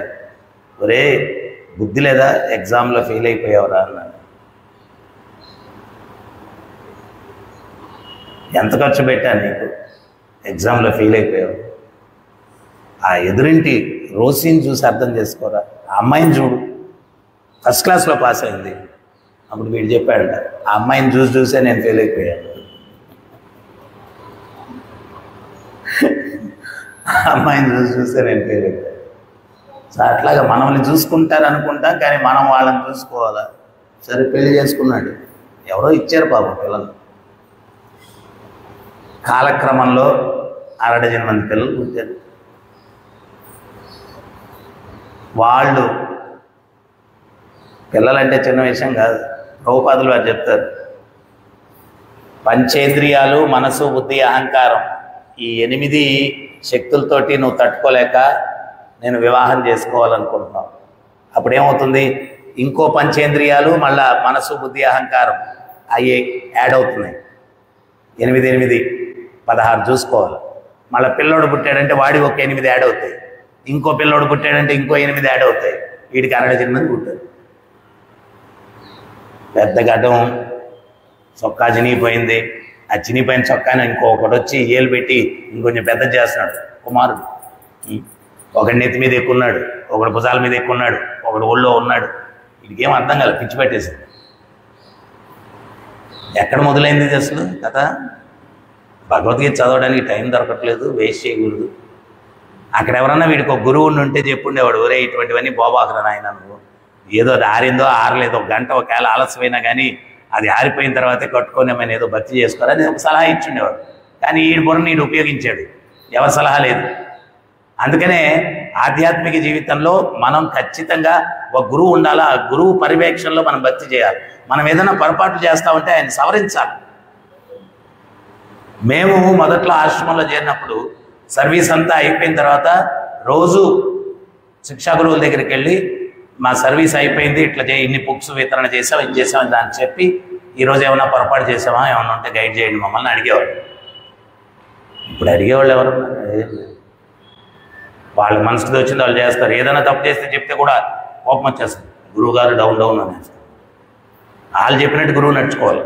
Speaker 1: ఒరే బుద్ధి లేదా, ఎగ్జామ్లో ఫెయిల్ అయిపోయావురా అన్నాడు. ఎంత ఖర్చు పెట్టాను నీకు, ఎగ్జామ్లో ఫెయిల్ అయిపోయావు. ఆ ఎదురింటి రోసిని చూసి అర్థం చేసుకోరా, ఆ అమ్మాయిని చూడు, ఫస్ట్ క్లాస్లో పాస్ అయింది. అప్పుడు వీడు చెప్పాడంట, ఆ అమ్మాయిని చూసే నేను ఫెయిల్ అయిపోయాను. ఆ అమ్మాయిని చూసే నేను ఫెయిల్ అయిపోయాను. సో అట్లాగా మనల్ని చూసుకుంటారు అనుకుంటాం, కానీ మనం వాళ్ళని చూసుకోవాలా. సరే పెళ్లి చేసుకున్నాడు, ఎవరో ఇచ్చారు పాపం పిల్లలు. కాలక్రమంలో 6 డజన్ మంది పిల్లలు పుట్టారు. వాళ్ళు పిల్లలంటే చిన్న విషయం కాదు. ప్రభుపాదులు వారు చెప్తారు, పంచేంద్రియాలు, మనసు, బుద్ధి, అహంకారం, ఈ 8 శక్తులతోటి నువ్వు తట్టుకోలేక నేను వివాహం చేసుకోవాలనుకుంటున్నావు. అప్పుడేమవుతుంది, ఇంకో పంచేంద్రియాలు, మళ్ళా మనసు, బుద్ధి, అహంకారం అవి యాడ్ అవుతున్నాయి. 8, 8, 16 చూసుకోవాలి. మళ్ళీ పిల్లోడు పుట్టాడంటే వాడి ఒక 8 యాడ్ అవుతాయి. ఇంకో పిల్లోడు పుట్టాడంటే ఇంకో 8 యాడ్ అవుతాయి. వీడికి 6 డజన్ మంది పుట్టారు. పెద్ద గడ్డం, చొక్కా చినిగిపోయింది. ఆ చినిగిపోయిన చొక్కాని ఇంకొకటి వచ్చి ఏలు పెట్టి ఇంకొంచెం పెద్ద చేస్తున్నాడు కుమారుడు. ఒకటి నెత్తి మీద ఎక్కున్నాడు, ఒకడు భుజాల మీద ఎక్కున్నాడు, ఒకడు ఒళ్ళో ఉన్నాడు. వీడికేం అర్థం కాదు, పిచ్చి పెట్టేసింది. ఎక్కడ మొదలైంది అసలు కథ? భగవద్గీత చదవడానికి టైం దొరకట్లేదు, వేస్ట్ చేయకూడదు. అక్కడ ఎవరన్నా వీడికి ఒక గురువుని ఉంటే చెప్పుండేవాడు, ఒరే ఇటువంటివన్నీ బాబాకురా నాయన, నువ్వు ఏదో అది ఆరిందో ఆరలేదో, గంట ఒకవేళ ఆలస్యమైనా కానీ అది ఆరిపోయిన తర్వాతే కట్టుకోనేమైనా ఏదో భర్తీ చేసుకోరని ఒక సలహా ఇచ్చిండేవాడు. కానీ ఈడు బుర్రని ఈడు ఉపయోగించాడు, ఎవరి సలహా లేదు. అందుకనే ఆధ్యాత్మిక జీవితంలో మనం ఖచ్చితంగా ఒక గురువు ఉండాలా. ఆ గురువు పర్యవేక్షణలో మనం భక్తి చేయాలి. మనం ఏదైనా పొరపాట్లు చేస్తూ ఉంటే ఆయన సవరించాలి. మేము మొదట్లో ఆశ్రమంలో చేరినప్పుడు సర్వీస్ అంతా అయిపోయిన తర్వాత రోజు శిక్షా గురువుల దగ్గరికి వెళ్ళి మా సర్వీస్ అయిపోయింది, ఇట్లా ఇన్ని బుక్స్ వితరణ చేసాం, ఇది చేసాం దాన్ని చెప్పి ఈరోజు ఏమైనా పొరపాటు చేసామా, ఏమైనా ఉంటే గైడ్ చేయండి మమ్మల్ని అడిగేవాడు. ఇప్పుడు అడిగేవాళ్ళు ఎవరు? వాళ్ళ మనసుకి వచ్చింది వాళ్ళు చేస్తారు. ఏదైనా తప్పు చేస్తే చెప్తే కూడా కోపం వచ్చేస్తుంది. గురువు గారు డౌన్ డౌన్ అనేస్తారు. వాళ్ళు చెప్పినట్టు గురువు నడుచుకోవాలి.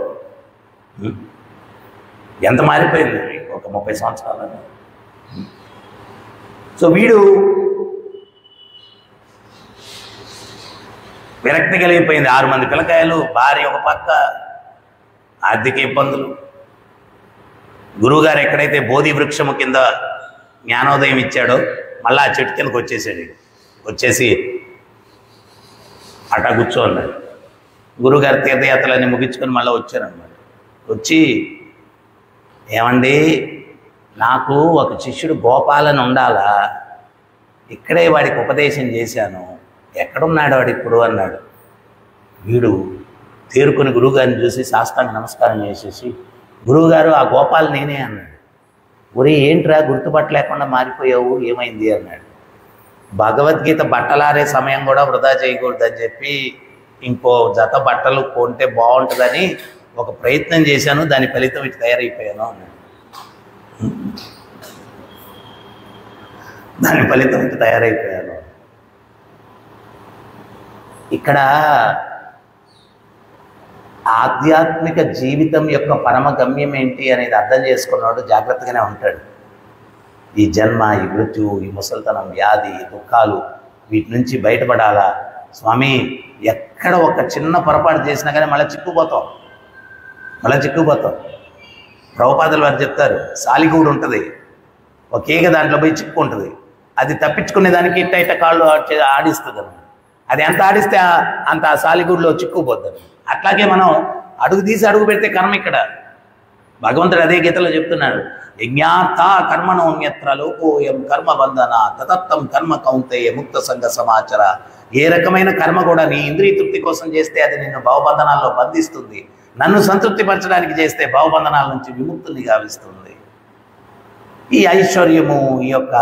Speaker 1: ఎంత మారిపోయింది ఒక 30 సంవత్సరాలు. సో వీడు విరక్తి కలిగిపోయింది. 6 మంది పిల్లకాయలు, భార్య ఒక పక్క, ఆర్థిక ఇబ్బందులు. గురువుగారు ఎక్కడైతే బోధి వృక్షము కింద జ్ఞానోదయం ఇచ్చాడో మళ్ళీ ఆ చెట్టు కిందకు వచ్చేసాడు. వచ్చేసి అటా కూర్చోన్నాడు. గురువుగారు తీర్థయాత్రలన్నీ ముగించుకొని మళ్ళీ వచ్చారనమాట. వచ్చి, ఏమండి నాకు ఒక శిష్యుడు గోపాలని ఉండాలా, ఇక్కడే వాడికి ఉపదేశం చేశాను, ఎక్కడున్నాడు వాడు ఇప్పుడు అన్నాడు. వీడు తేరుకొని గురువుగారిని చూసి సాష్టాంగ నమస్కారం చేసేసి, గురువుగారు ఆ గోపాల్ నేనే అన్నాడు. ఒరే ఏంట్రా గుర్తుపట్టలేకుండా మారిపోయావు, ఏమైంది అన్నాడు. భగవద్గీత బట్టలారే సమయం కూడా వృధా చేయకూడదని చెప్పి ఇంకో జత బట్టలు కొంటే బాగుంటుందని ఒక ప్రయత్నం చేశాను, దాని ఫలితం ఇటు తయారైపోయాను అన్నాడు. దాని ఫలితం ఇటు తయారైపోయాను. ఇక్కడ ఆధ్యాత్మిక జీవితం యొక్క పరమ గమ్యం ఏంటి అనేది అర్థం చేసుకున్నాడు జాగ్రత్తగానే ఉంటాడు. ఈ జన్మ, ఈ మృత్యు, ఈ ముసలితనం, వ్యాధి, దుఃఖాలు, వీటి నుంచి బయటపడాలా. స్వామి ఎక్కడ ఒక చిన్న పొరపాటు చేసినా కానీ మళ్ళీ చిక్కుపోతాం. ప్రభుపాదులు వారు చెప్తారు, సాలిగూడు ఉంటుంది, ఒక ఈగ దాంట్లో పోయి చిక్కుంటుంది, అది తప్పించుకునేదానికి ఇట్ట కాళ్ళు ఆడిస్తుంది అన్నమాట. అది ఎంత ఆడిస్తే అంత ఆ సాలిగూడులో చిక్కుపోతుంది. అట్లాగే మనం అడుగు తీసి అడుగు పెడితే కర్మ. ఇక్కడ భగవంతుడు అదే గీతలో చెప్తున్నాడు, యజ్ఞార్థ కర్మణోన్యత్ర లోకోయం కర్మ బంధన తతత్తం కర్మ కౌంతేయ ముక్త సంఘ సమాచార. ఏ రకమైన కర్మ కూడా నీ ఇంద్రియ తృప్తి కోసం చేస్తే అది నిన్ను భవబంధనాల్లో బంధిస్తుంది. నన్ను సంతృప్తిపరచడానికి చేస్తే భవబంధనాల నుంచి విముక్తుని గావిస్తుంది. ఈ ఐశ్వర్యము, ఈ యొక్క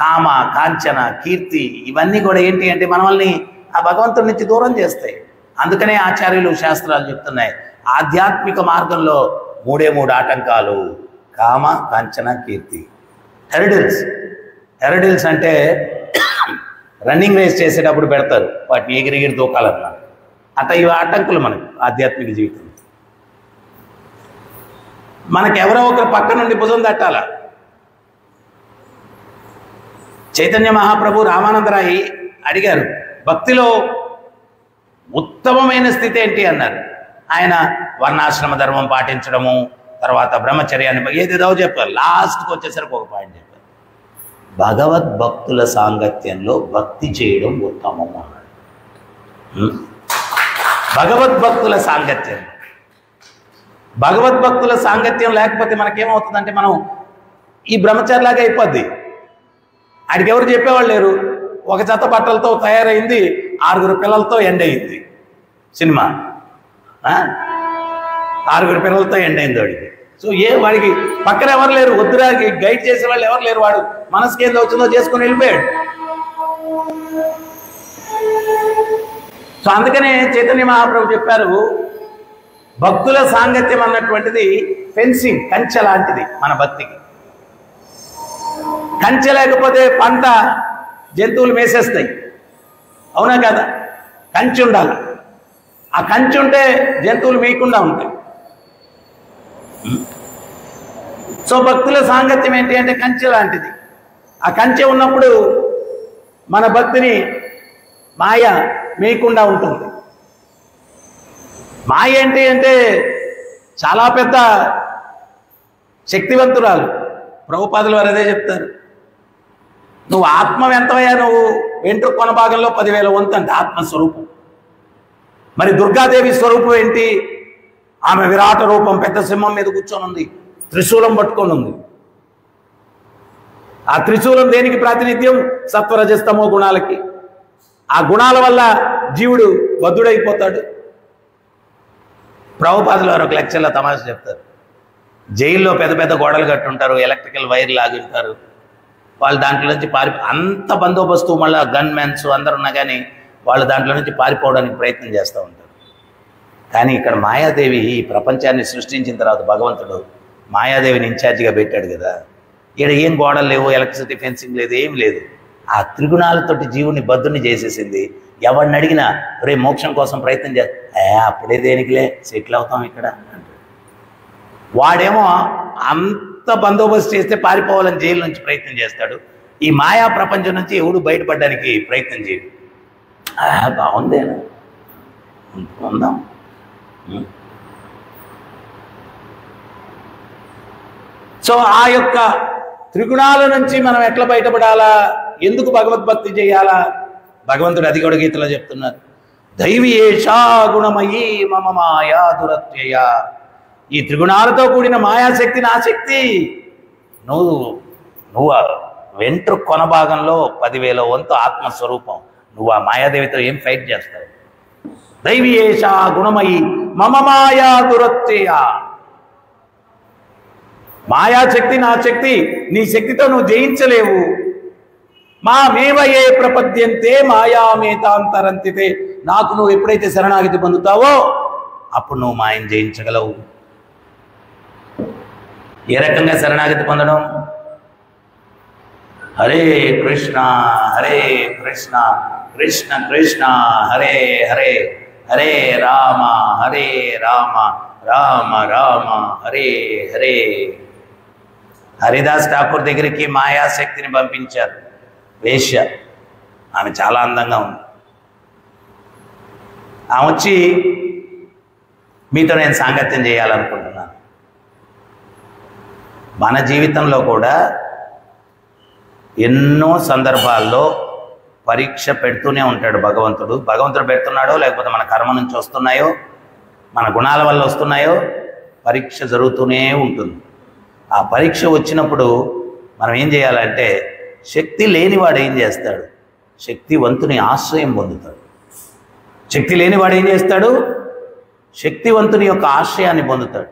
Speaker 1: కామ, కాంచన, కీర్తి, ఇవన్నీ కూడా ఏంటి అంటే మనల్ని ఆ భగవంతుడి నుంచి దూరం చేస్తాయి. అందుకనే ఆచార్యులు, శాస్త్రాలు చెప్తున్నాయి, ఆధ్యాత్మిక మార్గంలో 3 ఆటంకాలు: కామ, కాంచన, కీర్తి. హెరడిల్స్ అంటే రన్నింగ్ రేస్ చేసేటప్పుడు పెడతారు, వాటిని ఎగిరిగిరి దూకాలన్నమాట. అట్లా ఇవి ఆటంకులు మనకు ఆధ్యాత్మిక జీవితం. మనకు ఎవరో ఒకరు పక్క నుండి భుజం తట్టాల. చైతన్య మహాప్రభు రామానందరాయి అడిగారు, భక్తిలో ఉత్తమమైన స్థితి ఏంటి అన్నారు. ఆయన వర్ణాశ్రమ ధర్మం పాటించడము, తర్వాత బ్రహ్మచర్యాన్ని ఏదేదో చెప్పారు. లాస్ట్కి వచ్చేసరికి ఒక పాయింట్ చెప్పారు, భగవద్భక్తుల సాంగత్యంలో భక్తి చేయడం ఉత్తమం అన్నాడు. భగవద్భక్తుల సాంగత్యం లేకపోతే మనకేమవుతుందంటే మనం ఈ బ్రహ్మచారిలాగా అయిపోద్ది. ఆడికి ఎవరు చెప్పేవాళ్ళు లేరు. ఒక జత బట్టలతో తయారైంది, 6 పిల్లలతో ఎండ్ అయింది సినిమా. 6 పిల్లలతో ఎండ్ అయింది వాడికి. సో వాడికి పక్కన ఎవరు లేరు, వద్దురా గైడ్ చేసే వాళ్ళు ఎవరు లేరు. వాడు మనసుకి ఏదో వచ్చిందో చేసుకుని వెళ్ళిపోయాడు. సో అందుకనే చైతన్య మహాప్రభు చెప్పారు, భక్తుల సాంగత్యం అన్నటువంటిది ఫెన్సింగ్, కంచె లాంటిది మన భక్తికి. కంచె లేకపోతే పంట జంతువులు మేసేస్తాయి, అవునా కదా? కంచె ఉండాలి. ఆ కంచె ఉంటే జంతువులు మేయకుండా ఉంటాయి. సో భక్తుల సాంగత్యం ఏంటి అంటే కంచె లాంటిది. ఆ కంచె ఉన్నప్పుడు మన భక్తిని మాయ మేయకుండా ఉంటుంది. మాయ ఏంటి అంటే చాలా పెద్ద శక్తివంతురాలు. ప్రభుపాదులు వారు అదే చెప్తారు, నువ్వు ఆత్మ ఎంతవయ్యా, నువ్వు వెంట్రుక కొన భాగంలో 10,000 వంతు అంటే ఆత్మస్వరూపం. మరి దుర్గాదేవి స్వరూపం ఏంటి? ఆమె విరాట రూపం, పెద్ద సింహం మీద కూర్చొని ఉంది, త్రిశూలం పట్టుకొని ఉంది. ఆ త్రిశూలం దేనికి ప్రాతినిధ్యం? సత్వరజస్తమో గుణాలకి. ఆ గుణాల వల్ల జీవుడు బద్ధుడైపోతాడు. ప్రభుపాదులు వారు ఒక లెక్చర్లో తమాషా చెప్తారు. జైల్లో పెద్ద పెద్ద గోడలు కట్టుంటారు, ఎలక్ట్రికల్ వైర్ లాగుంటారు, వాళ్ళు దాంట్లో నుంచి అంత బందోబస్తు, మళ్ళీ గన్ మ్యాన్స్ అందరు ఉన్నా కానీ వాళ్ళు దాంట్లో నుంచి పారిపోవడానికి ప్రయత్నం చేస్తూ ఉంటారు. కానీ ఇక్కడ మాయాదేవి ఈ ప్రపంచాన్ని సృష్టించిన తర్వాత భగవంతుడు మాయాదేవిని ఇన్ఛార్జిగా పెట్టాడు కదా. ఇక్కడ ఏం గోడలు లేవు, ఎలక్ట్రిసిటీ ఫెన్సింగ్ లేదు, ఏం లేదు. ఆ త్రిగుణాలతోటి జీవుని బద్ధుని చేసేసింది. ఎవరిని అడిగినా రే మోక్షం కోసం ప్రయత్నం అప్పుడే దేనికిలే సెటిల్ అవుతాం ఇక్కడ. వాడేమో అంత బందోబస్తు చేస్తే పారిపోవాలని జైలు నుంచి ప్రయత్నం చేస్తాడు. ఈ మాయా ప్రపంచం నుంచి ఎవడు బయటపడడానికి ప్రయత్నం చేయడు. బాగుందేనా, ఉందాం. సో ఆ యొక్క త్రిగుణాల నుంచి మనం ఎట్లా బయటపడాలా, ఎందుకు భగవద్భక్తి చేయాలా? భగవంతుడు అది కూడా గీతలో చెప్తున్నారు. దైవీయేషా గుణమయీ మమ మాయా దురత్యయ. ఈ త్రిగుణాలతో కూడిన మాయాశక్తి నా శక్తి. నువ్వు వెంట్రు కొన భాగంలో 10,000 వంతు ఆత్మస్వరూపం. నువ్వు ఆ మాయాదేవితో ఏం ఫైట్ చేస్తావు? దైవీయేషా గుణమయీ మమ మాయా దురత్యయ. మాయాశక్తి నా శక్తి, నీ శక్తితో నువ్వు జయించలేవు. మామేవ ఏ ప్రపద్యంతే మాయామేతాంతరంతితే. నాకు నువ్వు ఎప్పుడైతే శరణాగతి పొందుతావో అప్పుడు నువ్వు మాయను జయించగలవు. ఏ రకంగా శరణాగతి పొందడం? హరే కృష్ణ హరే కృష్ణ కృష్ణ కృష్ణ హరే హరే, హరే రామ హరే రామ రామ రామ హరే హరే. హరిదాస్ ఠాకూర్ దగ్గరికి మాయాశక్తిని పంపించారు. వేశ్య, ఆమె చాలా అందంగా ఉంది. ఆమె వచ్చి మీతో నేను సాంగత్యం చేయాలనుకుంటున్నాను. మన జీవితంలో కూడా ఎన్నో సందర్భాల్లో పరీక్ష పెడుతూనే ఉంటాడు భగవంతుడు. భగవంతుడు పెడుతున్నాడో లేకపోతే మన కర్మ నుంచి వస్తున్నాయో, మన గుణాల వల్ల వస్తున్నాయో, పరీక్ష జరుగుతూనే ఉంటుంది. ఆ పరీక్ష వచ్చినప్పుడు మనం ఏం చేయాలంటే, శక్తి లేనివాడు ఏం చేస్తాడు? శక్తివంతుని ఆశ్రయం పొందుతాడు. శక్తి లేనివాడు ఏం చేస్తాడు? శక్తివంతుని యొక్క ఆశ్రయాన్ని పొందుతాడు.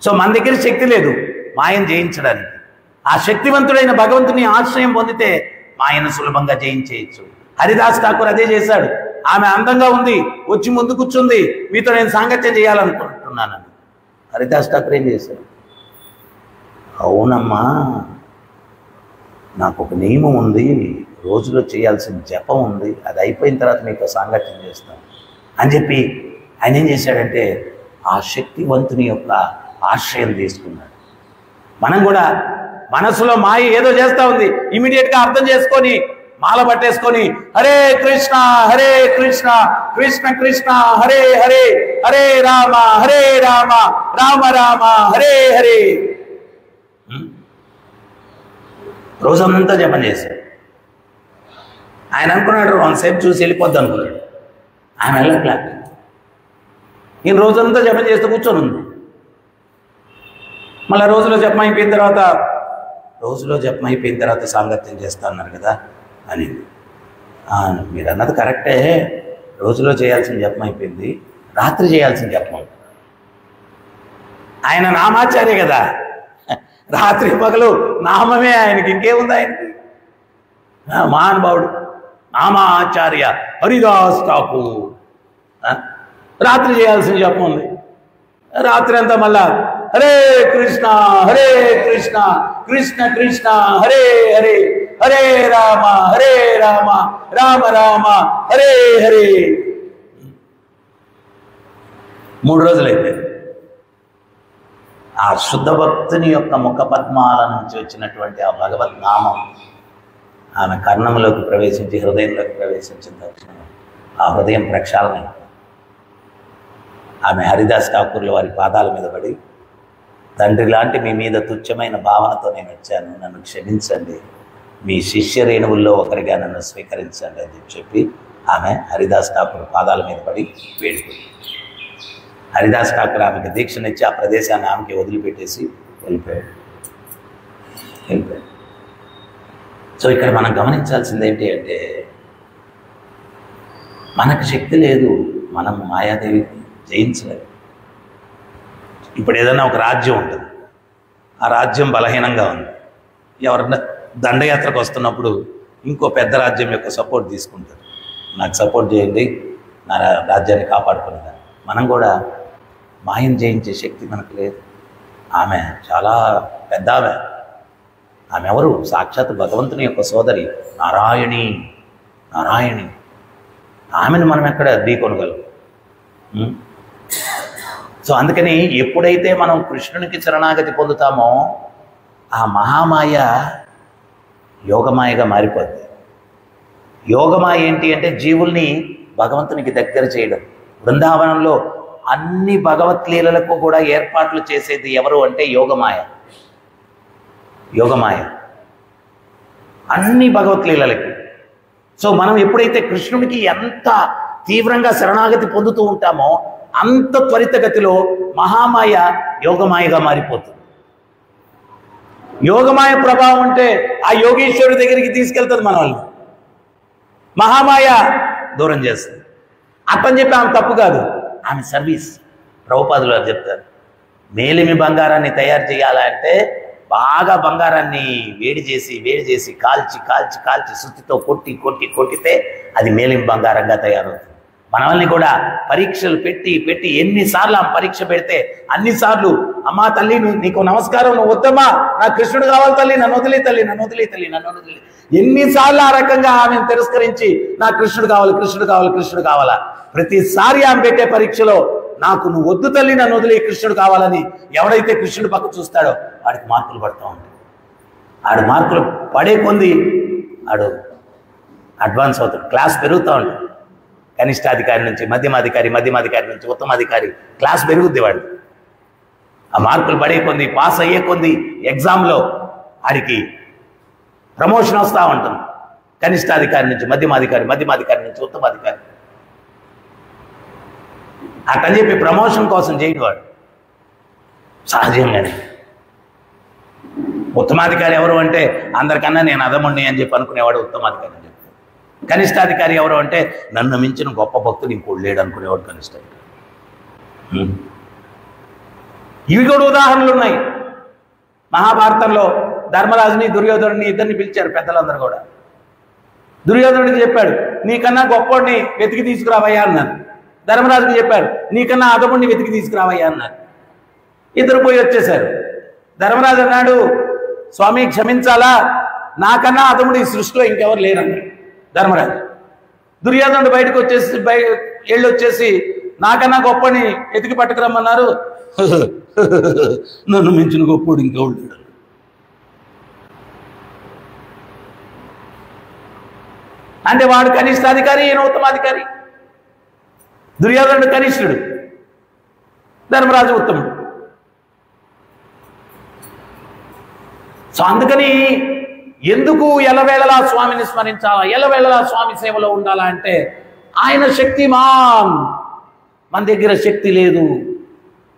Speaker 1: సో మన దగ్గర శక్తి లేదు మాయను జయించడానికి. ఆ శక్తివంతుడైన భగవంతుని ఆశ్రయం పొందితే మాయను సులభంగా జయించేయచ్చు. హరిదాస్ ఠాకూర్ అదే చేశాడు. ఆమె అందంగా ఉంది, వచ్చి ముందు కూర్చుంది, మీతో నేను సాంగత్యం చేయాలనుకుంటున్నానని. హరిదాస్ ఠాకూర్ ఏం చేశాడు? అవునమ్మా, నాకు ఒక నియమం ఉంది, రోజులో చేయాల్సిన జపం ఉంది, అది అయిపోయిన తర్వాత మీతో సాంగత్యం చేస్తాను అని చెప్పి ఆయన ఏం చేశాడంటే ఆ శక్తివంతుని యొక్క ఆశ్రయం తీసుకున్నాడు. మనం కూడా మనసులో మాయ ఏదో చేస్తూ ఉంది, ఇమీడియట్గా అర్థం చేసుకొని మాల పట్టేసుకొని హరే కృష్ణ కృష్ణ కృష్ణ హరే హరే, హరే రామ రామ రామ హరే హరే. రోజంతా జపం చేశాడు. ఆయన అనుకున్నాడు కొంతసేపు చూసి వెళ్ళిపోద్ది అనుకున్నాడు. ఆమె వెళ్ళట్లే. ఈయన రోజంతా జపం చేస్తూ కూర్చొని ఉంది. మళ్ళీ రోజులో జపం అయిపోయిన తర్వాత సాంగత్యం చేస్తా అన్నారు కదా అని. మీరు అన్నది కరెక్టే, రోజులో చేయాల్సిన జపం అయిపోయింది, రాత్రి చేయాల్సిన జపం. ఆయన నామాచార్య కదా, రాత్రి పగలు నామమే ఆయనకి, ఇంకేముంది ఆయనకి? మహానుభావుడు నామాచార్య హరిదాస్ ఠాకూర్. రాత్రి చేయాల్సిన జపం ఉంది. రాత్రి అంతా మళ్ళా హరే కృష్ణ కృష్ణ కృష్ణ హరే హరే, హరే రామ రామ రామ హరే హరే. 3 రోజులు అయిపోయింది. ఆ శుద్ధ భక్తుని యొక్క ముఖ పద్మాల నుంచి వచ్చినటువంటి ఆ భగవత్ నామం ఆమె కర్ణంలోకి ప్రవేశించి హృదయంలోకి ప్రవేశించిన తక్షణం ఆ హృదయం ప్రక్షాళన. ఆమె హరిదాస్ ఠాకూర్ల వారి పాదాల మీద పడి, తండ్రి లాంటి మీ మీద తుచ్చమైన భావనతో నేను వచ్చాను, నన్ను క్షమించండి, మీ శిష్య రేణువుల్లో ఒకరిగా నన్ను స్వీకరించండి అని చెప్పి ఆమె హరిదాస్ ఠాకూర్ పాదాల మీద పడి వేడుకుంది. హరిదాస్ ఠాకూర్ ఆమెకి దీక్షనిచ్చి ఆ ప్రదేశాన్ని ఆమెకి వదిలిపెట్టేసి వెళ్ళిపోయాడు. సో ఇక్కడ మనం గమనించాల్సింది ఏంటి అంటే, మనకు శక్తి లేదు, మనం మాయాదేవి జయించలేదు. ఇప్పుడు ఏదైనా ఒక రాజ్యం ఉంటుంది, ఆ రాజ్యం బలహీనంగా ఉంది. ఎవరన్నా దండయాత్రకు వస్తున్నప్పుడు ఇంకో పెద్ద రాజ్యం యొక్క సపోర్ట్ తీసుకుంటారు, నాకు సపోర్ట్ చేయండి, నా రాజ్యాన్ని కాపాడుకునేదాన్ని. మనం కూడా మాయను జయించే శక్తి మనకు లేదు. ఆమె చాలా పెద్ద ఆమె ఎవరు? సాక్షాత్ భగవంతుని యొక్క సోదరి నారాయణి. నారాయణి ఆమెను మనం ఎక్కడ ఢీకొనగలం? సో అందుకని ఎప్పుడైతే మనం కృష్ణునికి శరణాగతి పొందుతామో ఆ మహామాయ యోగమాయగా మారిపోద్ది. యోగమాయ ఏంటి అంటే జీవుల్ని భగవంతునికి దగ్గర చేయడం. బృందావనంలో అన్ని భగవద్లీలలకు కూడా ఏర్పాట్లు చేసేది ఎవరు అంటే యోగమాయ. యోగమాయ అన్ని భగవద్లీలలకి. సో మనం ఎప్పుడైతే కృష్ణునికి ఎంత తీవ్రంగా శరణాగతి పొందుతూ ఉంటామో అంత త్వరితగతిలో మహామాయ యోగమాయగా మారిపోతుంది. యోగమాయ ప్రభావం అంటే ఆ యోగేశ్వరుడి దగ్గరికి తీసుకెళ్తుంది మన వాళ్ళని, మహామాయ దూరం చేస్తుంది. అతని చెప్పి ఆమె తప్పు కాదు, ఆమె సర్వీస్. ప్రభుపాదులు గారు చెప్తారు, మేలిమి బంగారాన్ని తయారు చేయాలంటే బాగా బంగారాన్ని వేడి చేసి కాల్చి సుత్తితో కొట్టితే అది మేలిమి బంగారంగా తయారవుతుంది. మనల్ని కూడా పరీక్షలు పెట్టి ఎన్నిసార్లు ఆమె పరీక్ష పెడితే అన్నిసార్లు అమ్మా తల్లి నీకు నమస్కారం, నువ్వు వద్దమ్మా, నా కృష్ణుడు కావాలి తల్లి, నన్ను వదిలే తల్లి. ఎన్నిసార్లు ఆ రకంగా ఆమెను తిరస్కరించి నా కృష్ణుడు కావాలా. ప్రతిసారి ఆమె పెట్టే పరీక్షలో నాకు నువ్వు వద్దు తల్లి, నన్ను వదిలే, కృష్ణుడు కావాలని ఎవడైతే కృష్ణుడు పక్క చూస్తాడో వాడికి మార్కులు పడుతూ ఉంటాయి. ఆడు మార్కులు పడే కొంది ఆడు అడ్వాన్స్ అవుతాడు, క్లాస్ పెరుగుతూ ఉంటాడు. కనిష్టాధికారి నుంచి మధ్యమాధికారి నుంచి ఉత్తమాధికారి క్లాస్ పెరుగుద్ది వాడు. ఆ మార్కులు పడే కొంది, పాస్ అయ్యే కొంది ఎగ్జామ్లో ఆడికి ప్రమోషన్ వస్తూ ఉంటుంది. కనిష్టాధికారి నుంచి మధ్యమాధికారి నుంచి ఉత్తమాధికారి. అట్టని చెప్పి ప్రమోషన్ కోసం చేయడు వాడు సహజంగానే. ఉత్తమాధికారి ఎవరు అంటే అందరికన్నా నేను అదముణ్ణి అని చెప్పి అనుకునేవాడు ఉత్తమాధికారి అని చెప్పి. కనిష్టాధికారి ఎవరు అంటే నన్ను మించిన గొప్ప భక్తుడు ఇంకోటి లేడు అనుకునేవాడు కనిష్టాధికారి. ఇవి కూడా ఉదాహరణలు ఉన్నాయి. మహాభారతంలో ధర్మరాజుని దుర్యోధనుడిని ఇద్దరిని పిలిచారు పెద్దలందరూ కూడా. దుర్యోధనుడికి చెప్పాడు, నీకన్నా గొప్పవాడిని వెతికి తీసుకురావయ్యా అన్నారు. ధర్మరాజుకి చెప్పాడు, నీకన్నా అదముడిని వెతికి తీసుకురావయ్యా అన్నారు. ఇద్దరు పోయి వచ్చేశారు. ధర్మరాజు అన్నాడు, స్వామి క్షమించాలా, నాకన్నా అదముడు ఈ సృష్టిలో ఇంకెవరు లేరన్నాడు ధర్మరాజు. దుర్యోధనుడు బయటకు వచ్చేసి నాకన్నా గొప్పని ఎతికి పట్టుకురమ్మన్నారు. నన్ను మించిన గొప్పడు ఇంకెవడు లేడు. అంటే వాడు కనిష్టాధికారి, ఈయన ఉత్తమాధికారి. దుర్యోధనుడు కనిష్ఠుడు, ధర్మరాజు ఉత్తముడు. సో అందుకని ఎందుకు ఎల్లవేళలా స్వామిని స్మరించాలా, ఎల్లవేళలా స్వామి సేవలో ఉండాలా అంటే ఆయన శక్తిమాన్, మన దగ్గర శక్తి లేదు.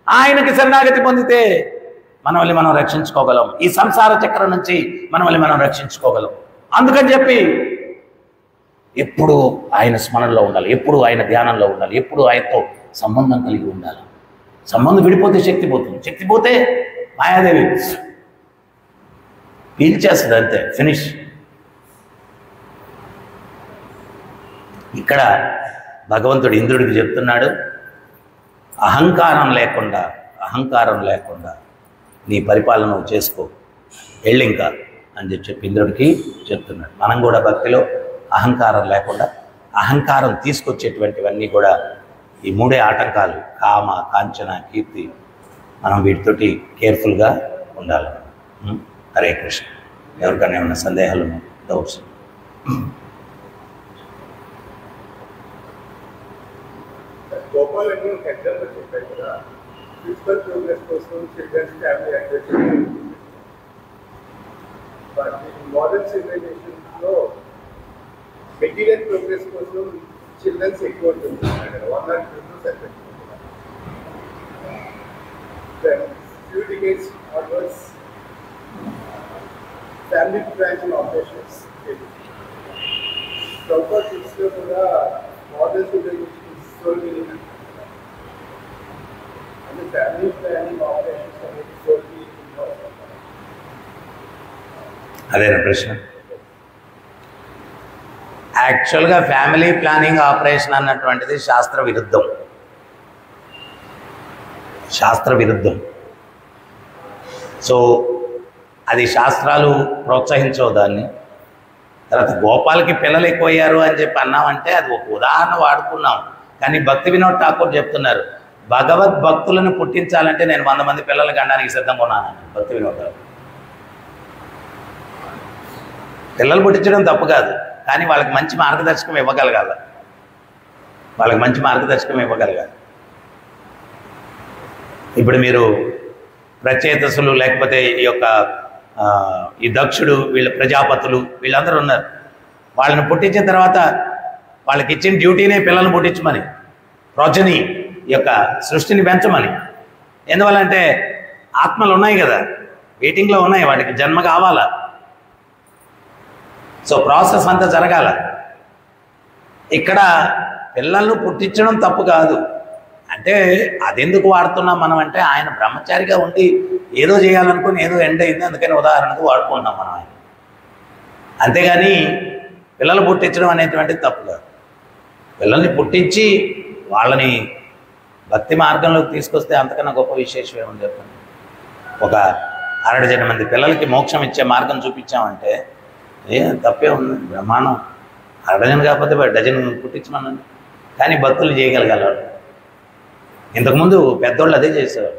Speaker 1: ఆయనకి శరణాగతి పొందితే మనల్ని మనం రక్షించుకోగలం, ఈ సంసార చక్రం నుంచి మనల్ని మనం రక్షించుకోగలం. అందుకని చెప్పి ఎప్పుడు ఆయన స్మరణలో ఉండాలి, ఎప్పుడు ఆయన ధ్యానంలో ఉండాలి, ఎప్పుడు ఆయనతో సంబంధం కలిగి ఉండాలి. సంబంధం విడిపోతే శక్తి పోతుంది, శక్తి పోతే మాయాదేవి పీల్చేస్తుంది, అంతే, ఫినిష్. ఇక్కడ భగవంతుడు ఇంద్రుడికి చెప్తున్నాడు, అహంకారం లేకుండా నీ పరిపాలన చేసుకో, వెళ్ళింకా అని చెప్పి ఇంద్రుడికి చెప్తున్నాడు. మనం కూడా భక్తిలో అహంకారం లేకుండా, అహంకారం తీసుకొచ్చేటువంటివన్నీ కూడా ఈ మూడే ఆటంకాలు, కామ, కాంచన, కీర్తి, మనం వీటితోటి కేర్ఫుల్గా ఉండాలి. హరే కృష్ణ. ఎవరికైనా ఏమైనా సందేహాలు, డౌట్స్?
Speaker 2: మెటీరియల్ ప్రోగ్రెస్ కోసం చిల్డ్రన్స్ ఎక్కువ ఉంటుంది. Few decades onwards, family planning operations ప్రభుత్వ దృష్టిలో కూడా మోడల్స్ సోల్కి అంటే ఫ్యామిలీ ప్లానింగ్ ఆపరేషన్స్ అనేది సోల్కి
Speaker 1: అదేనా ప్రశ్న? యాక్చువల్గా ఫ్యామిలీ ప్లానింగ్ ఆపరేషన్ అన్నటువంటిది శాస్త్ర విరుద్ధం. శాస్త్ర విరుద్ధం. సో అది శాస్త్రాలు ప్రోత్సహించవు దాన్ని. తర్వాత గోపాలకి పిల్లలు ఎక్కువయ్యారు అని చెప్పి అన్నామంటే అది ఒక ఉదాహరణ వాడుకున్నాం. కానీ భక్తి వినోద్ ఠాకూర్ చెప్తున్నారు, భగవద్భక్తులను పుట్టించాలంటే నేను 100 మంది పిల్లలు కనడానికి సిద్ధంగా ఉన్నాను. భక్తి వినోద్ ఠాకూర్ పిల్లలు పుట్టించడం తప్పు కాదు, కానీ వాళ్ళకి మంచి మార్గదర్శకం ఇవ్వగలగాలి. వాళ్ళకి మంచి మార్గదర్శకం ఇవ్వగలగాలి. ఇప్పుడు మీరు ప్రచేతసులు లేకపోతే ఈ దక్షుడు, వీళ్ళ ప్రజాపతులు, వీళ్ళందరూ ఉన్నారు. వాళ్ళని పుట్టించిన తర్వాత వాళ్ళకి ఇచ్చిన డ్యూటీనే పిల్లల్ని పుట్టించమని, ప్రోజని సృష్టిని పెంచమని. ఎందువల్లంటే ఆత్మలు ఉన్నాయి కదా, వెయిటింగ్లో ఉన్నాయి, వాటికి జన్మ కావాలా. సో ప్రాసెస్ అంతా జరగాల. ఇక్కడ పిల్లలను పుట్టించడం తప్పు కాదు. అంటే అదెందుకు వాడుతున్నాం మనం అంటే, ఆయన బ్రహ్మచారిగా ఉండి ఏదో చేయాలనుకుని ఏదో ఎండ్ అయింది, అందుకని ఉదాహరణకు వాడుకుంటున్నాం మనం ఆయన. అంతేగాని పిల్లలు పుట్టించడం అనేటువంటిది తప్పు కాదు. పిల్లల్ని పుట్టించి వాళ్ళని భక్తి మార్గంలోకి తీసుకొస్తే అంతకన్నా గొప్ప విశేషం ఏమని చెప్పండి. ఒక 100 మంది పిల్లలకి మోక్షం ఇచ్చే మార్గం చూపించామంటే తప్పే ఉంది. బ్రహ్మాండం. 100 కాకపోతే 1 పుట్టించమనండి. కానీ భక్తులు చేయగలగాలి. ఇంతకుముందు పెద్దోళ్ళు అదే చేసేవారు.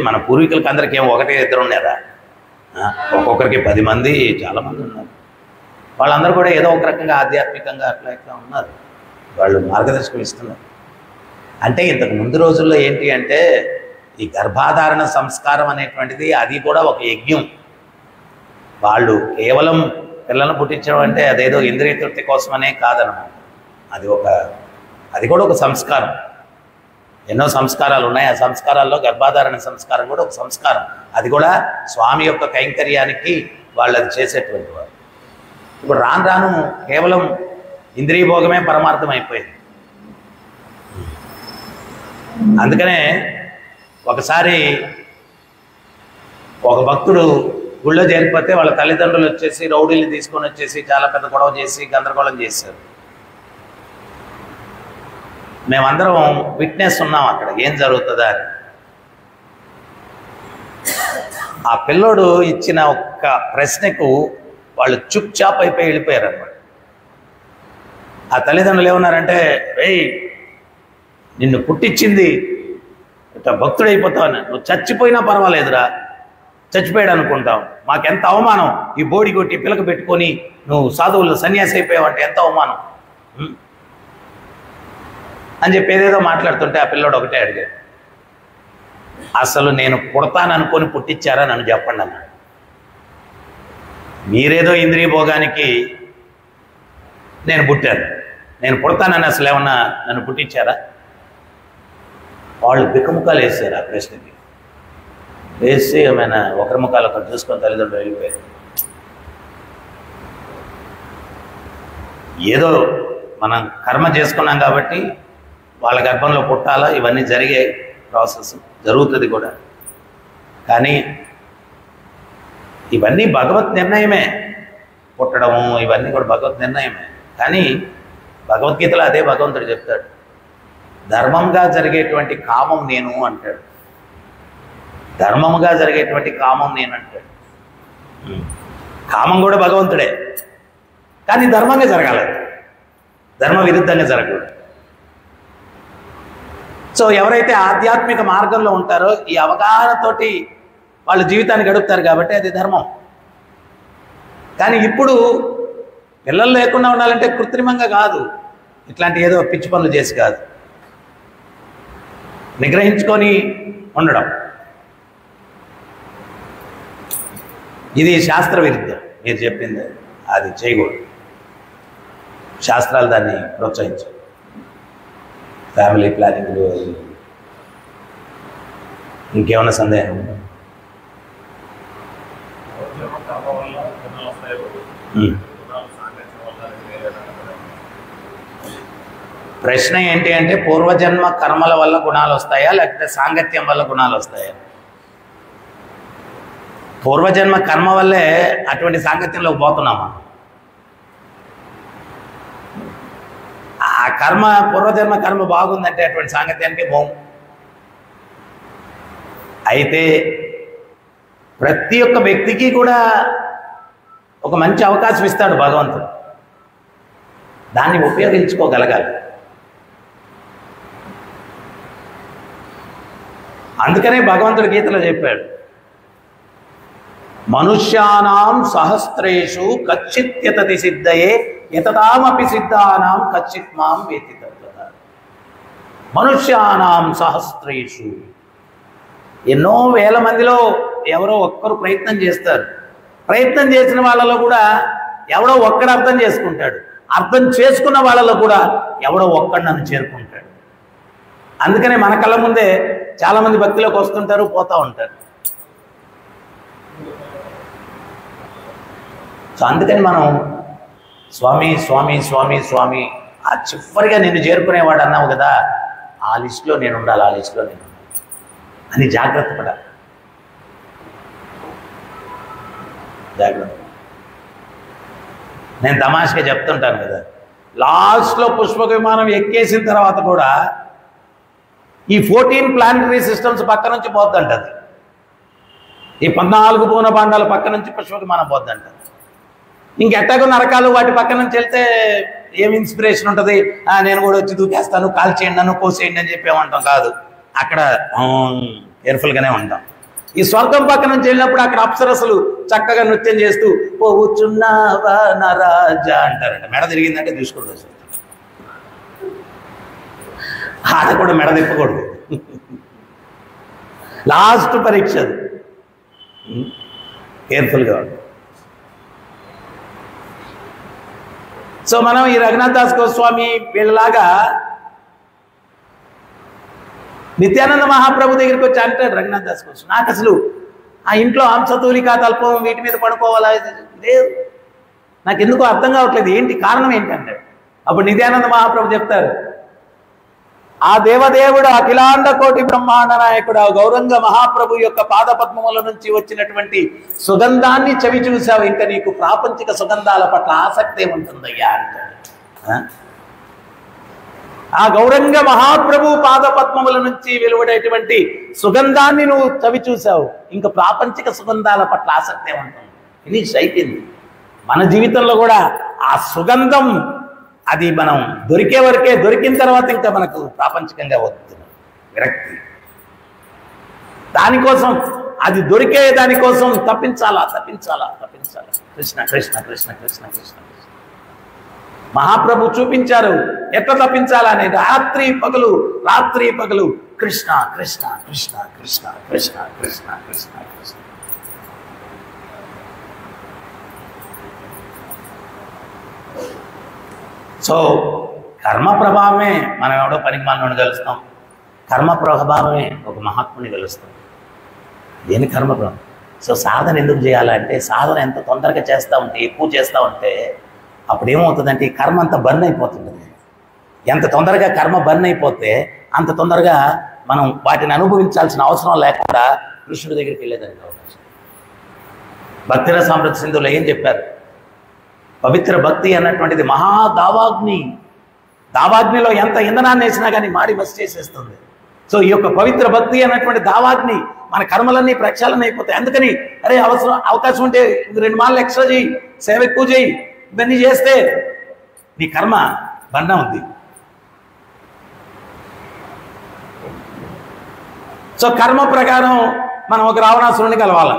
Speaker 1: మన పూర్వీకులకి అందరికీ 1 2 ఉన్నారా? ఒక్కొక్కరికి 10 మంది, చాలామంది ఉన్నారు. వాళ్ళందరూ కూడా ఏదో ఒక రకంగా ఆధ్యాత్మికంగా అట్లా ఇట్లా ఉన్నారు. వాళ్ళు మార్గదర్శకం ఇస్తున్నారు. అంటే ఇంతకు ముందు రోజుల్లో ఏంటి అంటే, ఈ గర్భాధారణ సంస్కారం అనేటువంటిది అది కూడా ఒక యజ్ఞం. వాళ్ళు కేవలం పిల్లలను పుట్టించడం అంటే అదేదో ఇంద్రియ తృప్తి కోసమనే కాదనమాట. అది కూడా ఒక సంస్కారం. ఎన్నో సంస్కారాలు ఉన్నాయి. ఆ సంస్కారాల్లో గర్భాధారణ సంస్కారం కూడా ఒక సంస్కారం. అది కూడా స్వామి యొక్క కైంకర్యానికి వాళ్ళు అది చేసేటువంటి వారు. ఇప్పుడు రాను రాను కేవలం ఇంద్రియ భోగమే పరమార్థం అయిపోయింది. అందుకనే ఒకసారి ఒక భక్తుడు గుళ్ళో చేరిపోతే వాళ్ళ తల్లిదండ్రులు వచ్చేసి రౌడీలు తీసుకొని వచ్చేసి చాలా పెద్ద గొడవ చేసి గందరగోళం చేశారు. మేమందరం విట్నెస్ ఉన్నాం అక్కడ ఏం జరుగుతుందా అని. ఆ పిల్లోడు ఇచ్చిన ఒక్క ప్రశ్నకు వాళ్ళు చుప్ చాప్ అయిపోయి వెళ్ళిపోయారు అనమాట. ఆ తల్లిదండ్రులు ఏమన్నారంటే, రేయ్ నిన్ను పుట్టించింది ఇట్లా భక్తుడు అయిపోతావని, నువ్వు చచ్చిపోయినా పర్వాలేదురా, చచ్చిపోయాడు అనుకుంటాం, మాకెంత అవమానం, ఈ బోడి కొట్టి పిలక పెట్టుకొని నువ్వు సాధువులు సన్యాసి అయిపోయావంటే ఎంత అవమానం అని చెప్పి ఏదేదో మాట్లాడుతుంటే ఆ పిల్లోడు ఒకటే అడిగాడు, అసలు నేను పుడతాననుకొని పుట్టించారా నన్ను చెప్పండి అన్నాడు. మీరేదో ఇంద్రియ భోగానికి నేను పుట్టాను, నేను పుడతానని అసలు ఏమన్నా నన్ను పుట్టించారా? వాళ్ళు బిక్కముఖాలు వేసారు ఆ ప్రశ్నకి. వేసి ఏమైనా ఒకరి ముఖాలు ఒకరు చూసుకొని తల్లిదండ్రులు వెళ్ళిపోయారు. ఏదో మనం కర్మ చేసుకున్నాం కాబట్టి వాళ్ళ గర్భంలో పుట్టాలా, ఇవన్నీ జరిగే ప్రాసెస్ జరుగుతుంది కూడా. కానీ ఇవన్నీ భగవత్ నిర్ణయమే, పుట్టడము ఇవన్నీ కూడా భగవత్ నిర్ణయమే. కానీ భగవద్గీతలో అదే భగవంతుడు చెప్తాడు, ధర్మంగా జరిగేటువంటి కామం నేను అంటాడు. ధర్మముగా జరిగేటువంటి కామం నేను అంటాడు. కామం కూడా భగవంతుడే, కానీ ధర్మంగా జరగాలి, ధర్మ విరుద్ధంగా జరగకూడదు. సో ఎవరైతే ఆధ్యాత్మిక మార్గంలో ఉంటారో ఈ అవగాహనతోటి వాళ్ళ జీవితాన్ని గడుపుతారు కాబట్టి అది ధర్మం. కానీ ఇప్పుడు పిల్లలు లేకుండా ఉండాలంటే కృత్రిమంగా కాదు, ఇట్లాంటి ఏదో పిచ్చి పనులు చేసి కాదు, నిగ్రహించుకొని ఉండడం. ఇది శాస్త్ర విరుద్ధం. మీరు చెప్పింది అది చేయకూడదు. శాస్త్రాలు దాన్ని ప్రోత్సహించవు. ఫ్యామిలీ ప్లానింగ్లు ఇంకేమైనా సందేహం? ప్రశ్న ఏంటి అంటే పూర్వజన్మ కర్మల వల్ల గుణాలు వస్తాయా లేకపోతే సాంగత్యం వల్ల గుణాలు వస్తాయా? పూర్వజన్మ కర్మ వల్లే అటువంటి సాంగత్యంలోకి పోతున్నామా? ఆ కర్మ పూర్వజన్మ కర్మ బాగుందంటే అటువంటి సాంగత్యానికి పోము. అయితే ప్రతి ఒక్క వ్యక్తికి కూడా ఒక మంచి అవకాశం ఇస్తాడు భగవంతుడు, దాన్ని ఉపయోగించుకోగలగాలి. అందుకనే భగవంతుడు గీతలో చెప్పాడు, మనుష్యానాం సహస్రేషు కచ్చిత్ యతతి సిద్ధయే యతతామపి సిద్ధానాం కచ్చిత్ మాం వేతి తత్వత. మనుష్యానాం సహస్రేషు, ఎన్నో వేల మందిలో ఎవరో ఒక్కరు ప్రయత్నం చేస్తారు. ప్రయత్నం చేసిన వాళ్ళలో కూడా ఎవడో ఒక్కడు అర్థం చేసుకుంటాడు. అర్థం చేసుకున్న వాళ్ళలో కూడా ఎవడో ఒక్కడు నన్ను చేరుకుంటాడు. అందుకనే మన కళ్ళ ముందే చాలామంది భక్తిలోకి వస్తుంటారు, పోతూ ఉంటారు. సో అందుకని మనం స్వామి స్వామి స్వామి స్వామి ఆ చివరిగా నిన్ను చేరుకునేవాడు అన్నావు కదా, ఆ లిస్టులో నేను ఉండాలి, ఆ లిస్టులో నేను ఉండాలి అని జాగ్రత్త పడాలి. జాగ్రత్త. నేను తమాషగా చెప్తుంటాను కదా, లాస్ట్లో పుష్పక విమానం ఎక్కేసిన తర్వాత కూడా ఈ 14 ప్లానటరీ సిస్టమ్స్ పక్క నుంచి పోద్దంటది. ఈ 14 పూర్ణ భాండాల పక్క నుంచి పుష్పక విమానం పోద్దంటది. ఇంకెట్టాగో నరకాలు వాటి పక్క నుంచి వెళ్తే ఏం ఇన్స్పిరేషన్ ఉంటుంది? నేను కూడా వచ్చి దూకేస్తాను, కాల్ చేయండి, నన్ను కోసేయండి అని చెప్పేమంటాం కాదు. అక్కడ కేర్ఫుల్గానే ఉంటాం. ఈ స్వర్గం పక్క నుంచి వెళ్ళినప్పుడు అక్కడ అప్సరసలు చక్కగా నృత్యం చేస్తూ పోవుచున్నావా నరాజా అంటారంట. మెడ తిరిగిందంటే చూసుకోండి, ఆడ కూడా మెడ తిప్పకూడదు. లాస్ట్ పరీక్ష అది. కేర్ఫుల్గా ఉంటుంది. సో మనం ఈ రఘునాథ్ దాస్ గోస్వామి వీళ్ళలాగా నిత్యానంద మహాప్రభు దగ్గరికి వచ్చి అంటాడు రఘునాథ్ దాస్ గోస్వామి, నాకు అసలు ఆ ఇంట్లో హంసతూలికా తల్పం వీటి మీద పడుకోవాలా లేదు, నాకు ఎందుకో అర్థం కావట్లేదు, ఏంటి కారణం ఏంటంటే అప్పుడు నిత్యానంద మహాప్రభు చెప్తారు, ఆ దేవదేవుడు అఖిలాండ కోటి బ్రహ్మాండ నాయకుడు గౌరంగ మహాప్రభు యొక్క పాదపద్మముల నుంచి వచ్చినటువంటి సుగంధాన్ని చవి చూసావు, ఇంకా నీకు ప్రాపంచిక సుగంధాల పట్ల ఆసక్తి ఉంటుందయ్యా అంటాడు. ఆ గౌరంగ మహాప్రభు పాదపద్మముల నుంచి వెలువడేటువంటి సుగంధాన్ని నువ్వు చవి చూసావు, ఇంకా ప్రాపంచిక సుగంధాల పట్ల ఆసక్తి ఉంటుంది. ఫినిష్ అయిపోయింది. మన జీవితంలో కూడా ఆ సుగంధం అది మనం దొరికే వరకే, దొరికిన తర్వాత ఇంకా మనకు ప్రాపంచికంగా వస్తుంది విరక్తి. దానికోసం అది దొరికే దానికోసం తప్పించాలా తప్పించాలా తప్పించాలా. కృష్ణ కృష్ణ కృష్ణ కృష్ణ కృష్ణ మహాప్రభు చూపించారు ఎట్లా తప్పించాలా అనేది. రాత్రి పగలు కృష్ణ కృష్ణ కృష్ణ కృష్ణ కృష్ణ కృష్ణ కృష్ణ కృష్ణ. సో కర్మ ప్రభావమే మనం ఎవడో పనికి మనల్ని కలుస్తాం, కర్మ ప్రభావమే ఒక మహాత్ముని కలుస్తాం. దేని కర్మ ప్రభావం? సో సాధన ఎందుకు చేయాలంటే, సాధన ఎంత తొందరగా చేస్తూ ఉంటే, ఎక్కువ చేస్తూ ఉంటే అప్పుడు ఏమవుతుందంటే ఈ కర్మ అంతా బర్న్ అయిపోతుంది. ఎంత తొందరగా కర్మ బర్న్ అయిపోతే అంత తొందరగా మనం వాటిని అనుభవించాల్సిన అవసరం లేకుండా కృష్ణుడి దగ్గరికి వెళ్ళేదానికి అవకాశం. భక్తిరసామృత సింధులో ఏం చెప్పారు? పవిత్ర భక్తి అన్నటువంటిది మహాదావాగ్ని. దావాగ్నిలో ఎంత ఇంధనాన్ని వేసినా కానీ మాడి మసి చేసేస్తుంది. సో ఈ యొక్క పవిత్ర భక్తి అన్నటువంటి దావాగ్ని మన కర్మలన్నీ ప్రక్షాళన అయిపోతాయి. అందుకని అరే అవకాశం ఉంటే 2 మార్లు ఎక్స్ట్రా చేయి, సేవ ఎక్కువ చేయి, ఇవన్నీ చేస్తే నీ కర్మ బంధం ఉంది. సో కర్మ ప్రకారం మనం ఒక రావణాసురుని కలవాలి.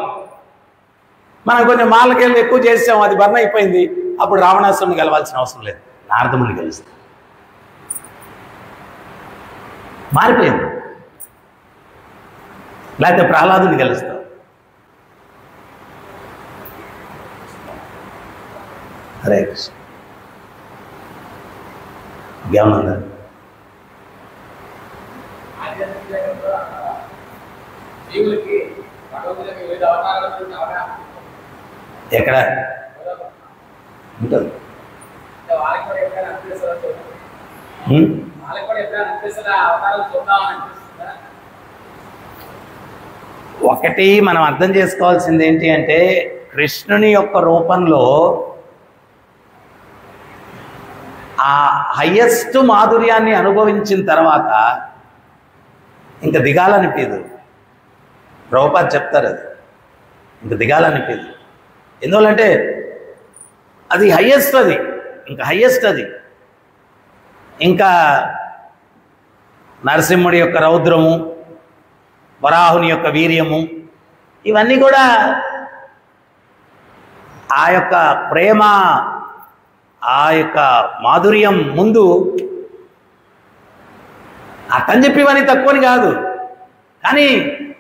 Speaker 1: మనం కొంచెం మాలకెళ్ళి ఎక్కువ చేసాం, అది బర్న్ అయిపోయింది, అప్పుడు రావణాసురుని కలవాల్సిన అవసరం లేదు, నారదముని కలుస్తాం. మారిపోయింది. లేకపోతే ప్రహ్లాదుని కలుస్తాం. హరే కృష్ణ. ఇంకేమన్నా ఎక్కడ ఉంటుంది? ఒకటి మనం అర్థం చేసుకోవాల్సింది ఏంటి అంటే, కృష్ణుని యొక్క రూపంలో ఆ హయ్యెస్ట్ మాధుర్యాన్ని అనుభవించిన తర్వాత ఇంక దిగాలనిపించదు. ప్రభుపాద చెప్తారు అది, ఇంక దిగాలనిపించదు. ఎందువల్లంటే అది హయ్యెస్ట్, అది ఇంకా హయ్యెస్ట్. అది ఇంకా నరసింహుడి యొక్క రౌద్రము, వరాహుని యొక్క వీర్యము, ఇవన్నీ కూడా ఆ యొక్క ప్రేమ, ఆ యొక్క మాధుర్యం ముందు అట్టని చెప్పి ఇవన్నీ తక్కువని కాదు, కానీ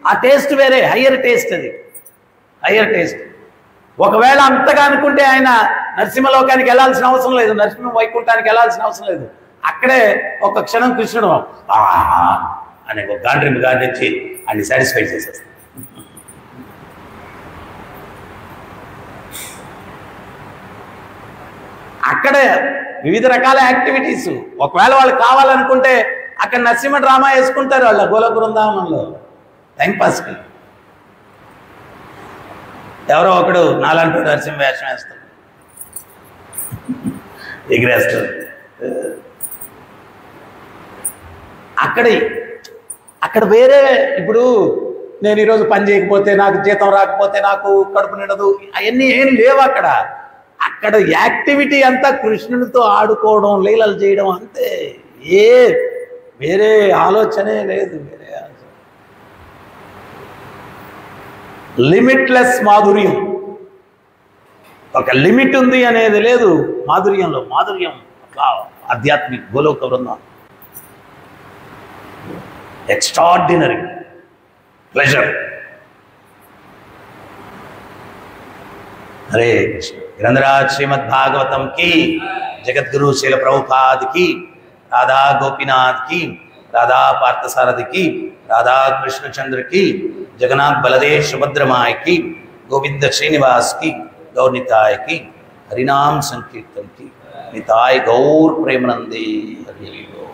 Speaker 1: ఆ టేస్ట్ వేరే, హయ్యర్ టేస్ట్. అది హయ్యర్ టేస్ట్. ఒకవేళ అంతగా అనుకుంటే ఆయన నరసింహలోకానికి వెళ్ళాల్సిన అవసరం లేదు, నరసింహ వైకుంఠానికి వెళ్ళాల్సిన అవసరం లేదు. అక్కడే ఒక క్షణం కృష్ణుడు అనే ఒక గాండ్రింపు గాండ్రించి అన్ని సాటిస్ఫై చేసేస్తాడు. అక్కడే వివిధ రకాల యాక్టివిటీస్. ఒకవేళ వాళ్ళు కావాలనుకుంటే అక్కడ నరసింహ డ్రామా వేసుకుంటారు వాళ్ళ గోలోక బృందావనంలో టైంపాస్కి. ఎవరో ఒకడు నాలాంటి నరసింహ వేషం వేస్తాడు, ఎగిరేస్తాడు. అక్కడ వేరే, ఇప్పుడు నేను ఈరోజు పని చేయకపోతే, నాకు జీతం రాకపోతే, నాకు కడుపు నిండదు, అవన్నీ ఏం లేవు అక్కడ. అక్కడ యాక్టివిటీ అంతా కృష్ణునితో ఆడుకోవడం, లీలలు చేయడం అంతే. వేరే ఆలోచనే లేదు. లిమిట్లెస్ మాధుర్యం. ఒక లిమిట్ ఉంది అనేది లేదు మాధుర్యంలో. మాధుర్యం ఆధ్యాత్మిక గోలోక బృందం, ఎక్స్ట్రాడినరీ ప్లెజర్. హరే కృష్ణ. గ్రంథరాజ్ శ్రీమద్ భాగవతం की, जगतगुरु श्रील प्रभुपाद की, राधा गोपीनाथ की, राधा पार्थसारथी की, राधा कृष्णचंद्र की, जगन्नाथ बलदेव सुभद्र माय की, गोविंद श्रीनिवास की, गौर निताय की, हरिनाम संकीर्तन की, निताय गौर प्रेमानंदे हरि बोल।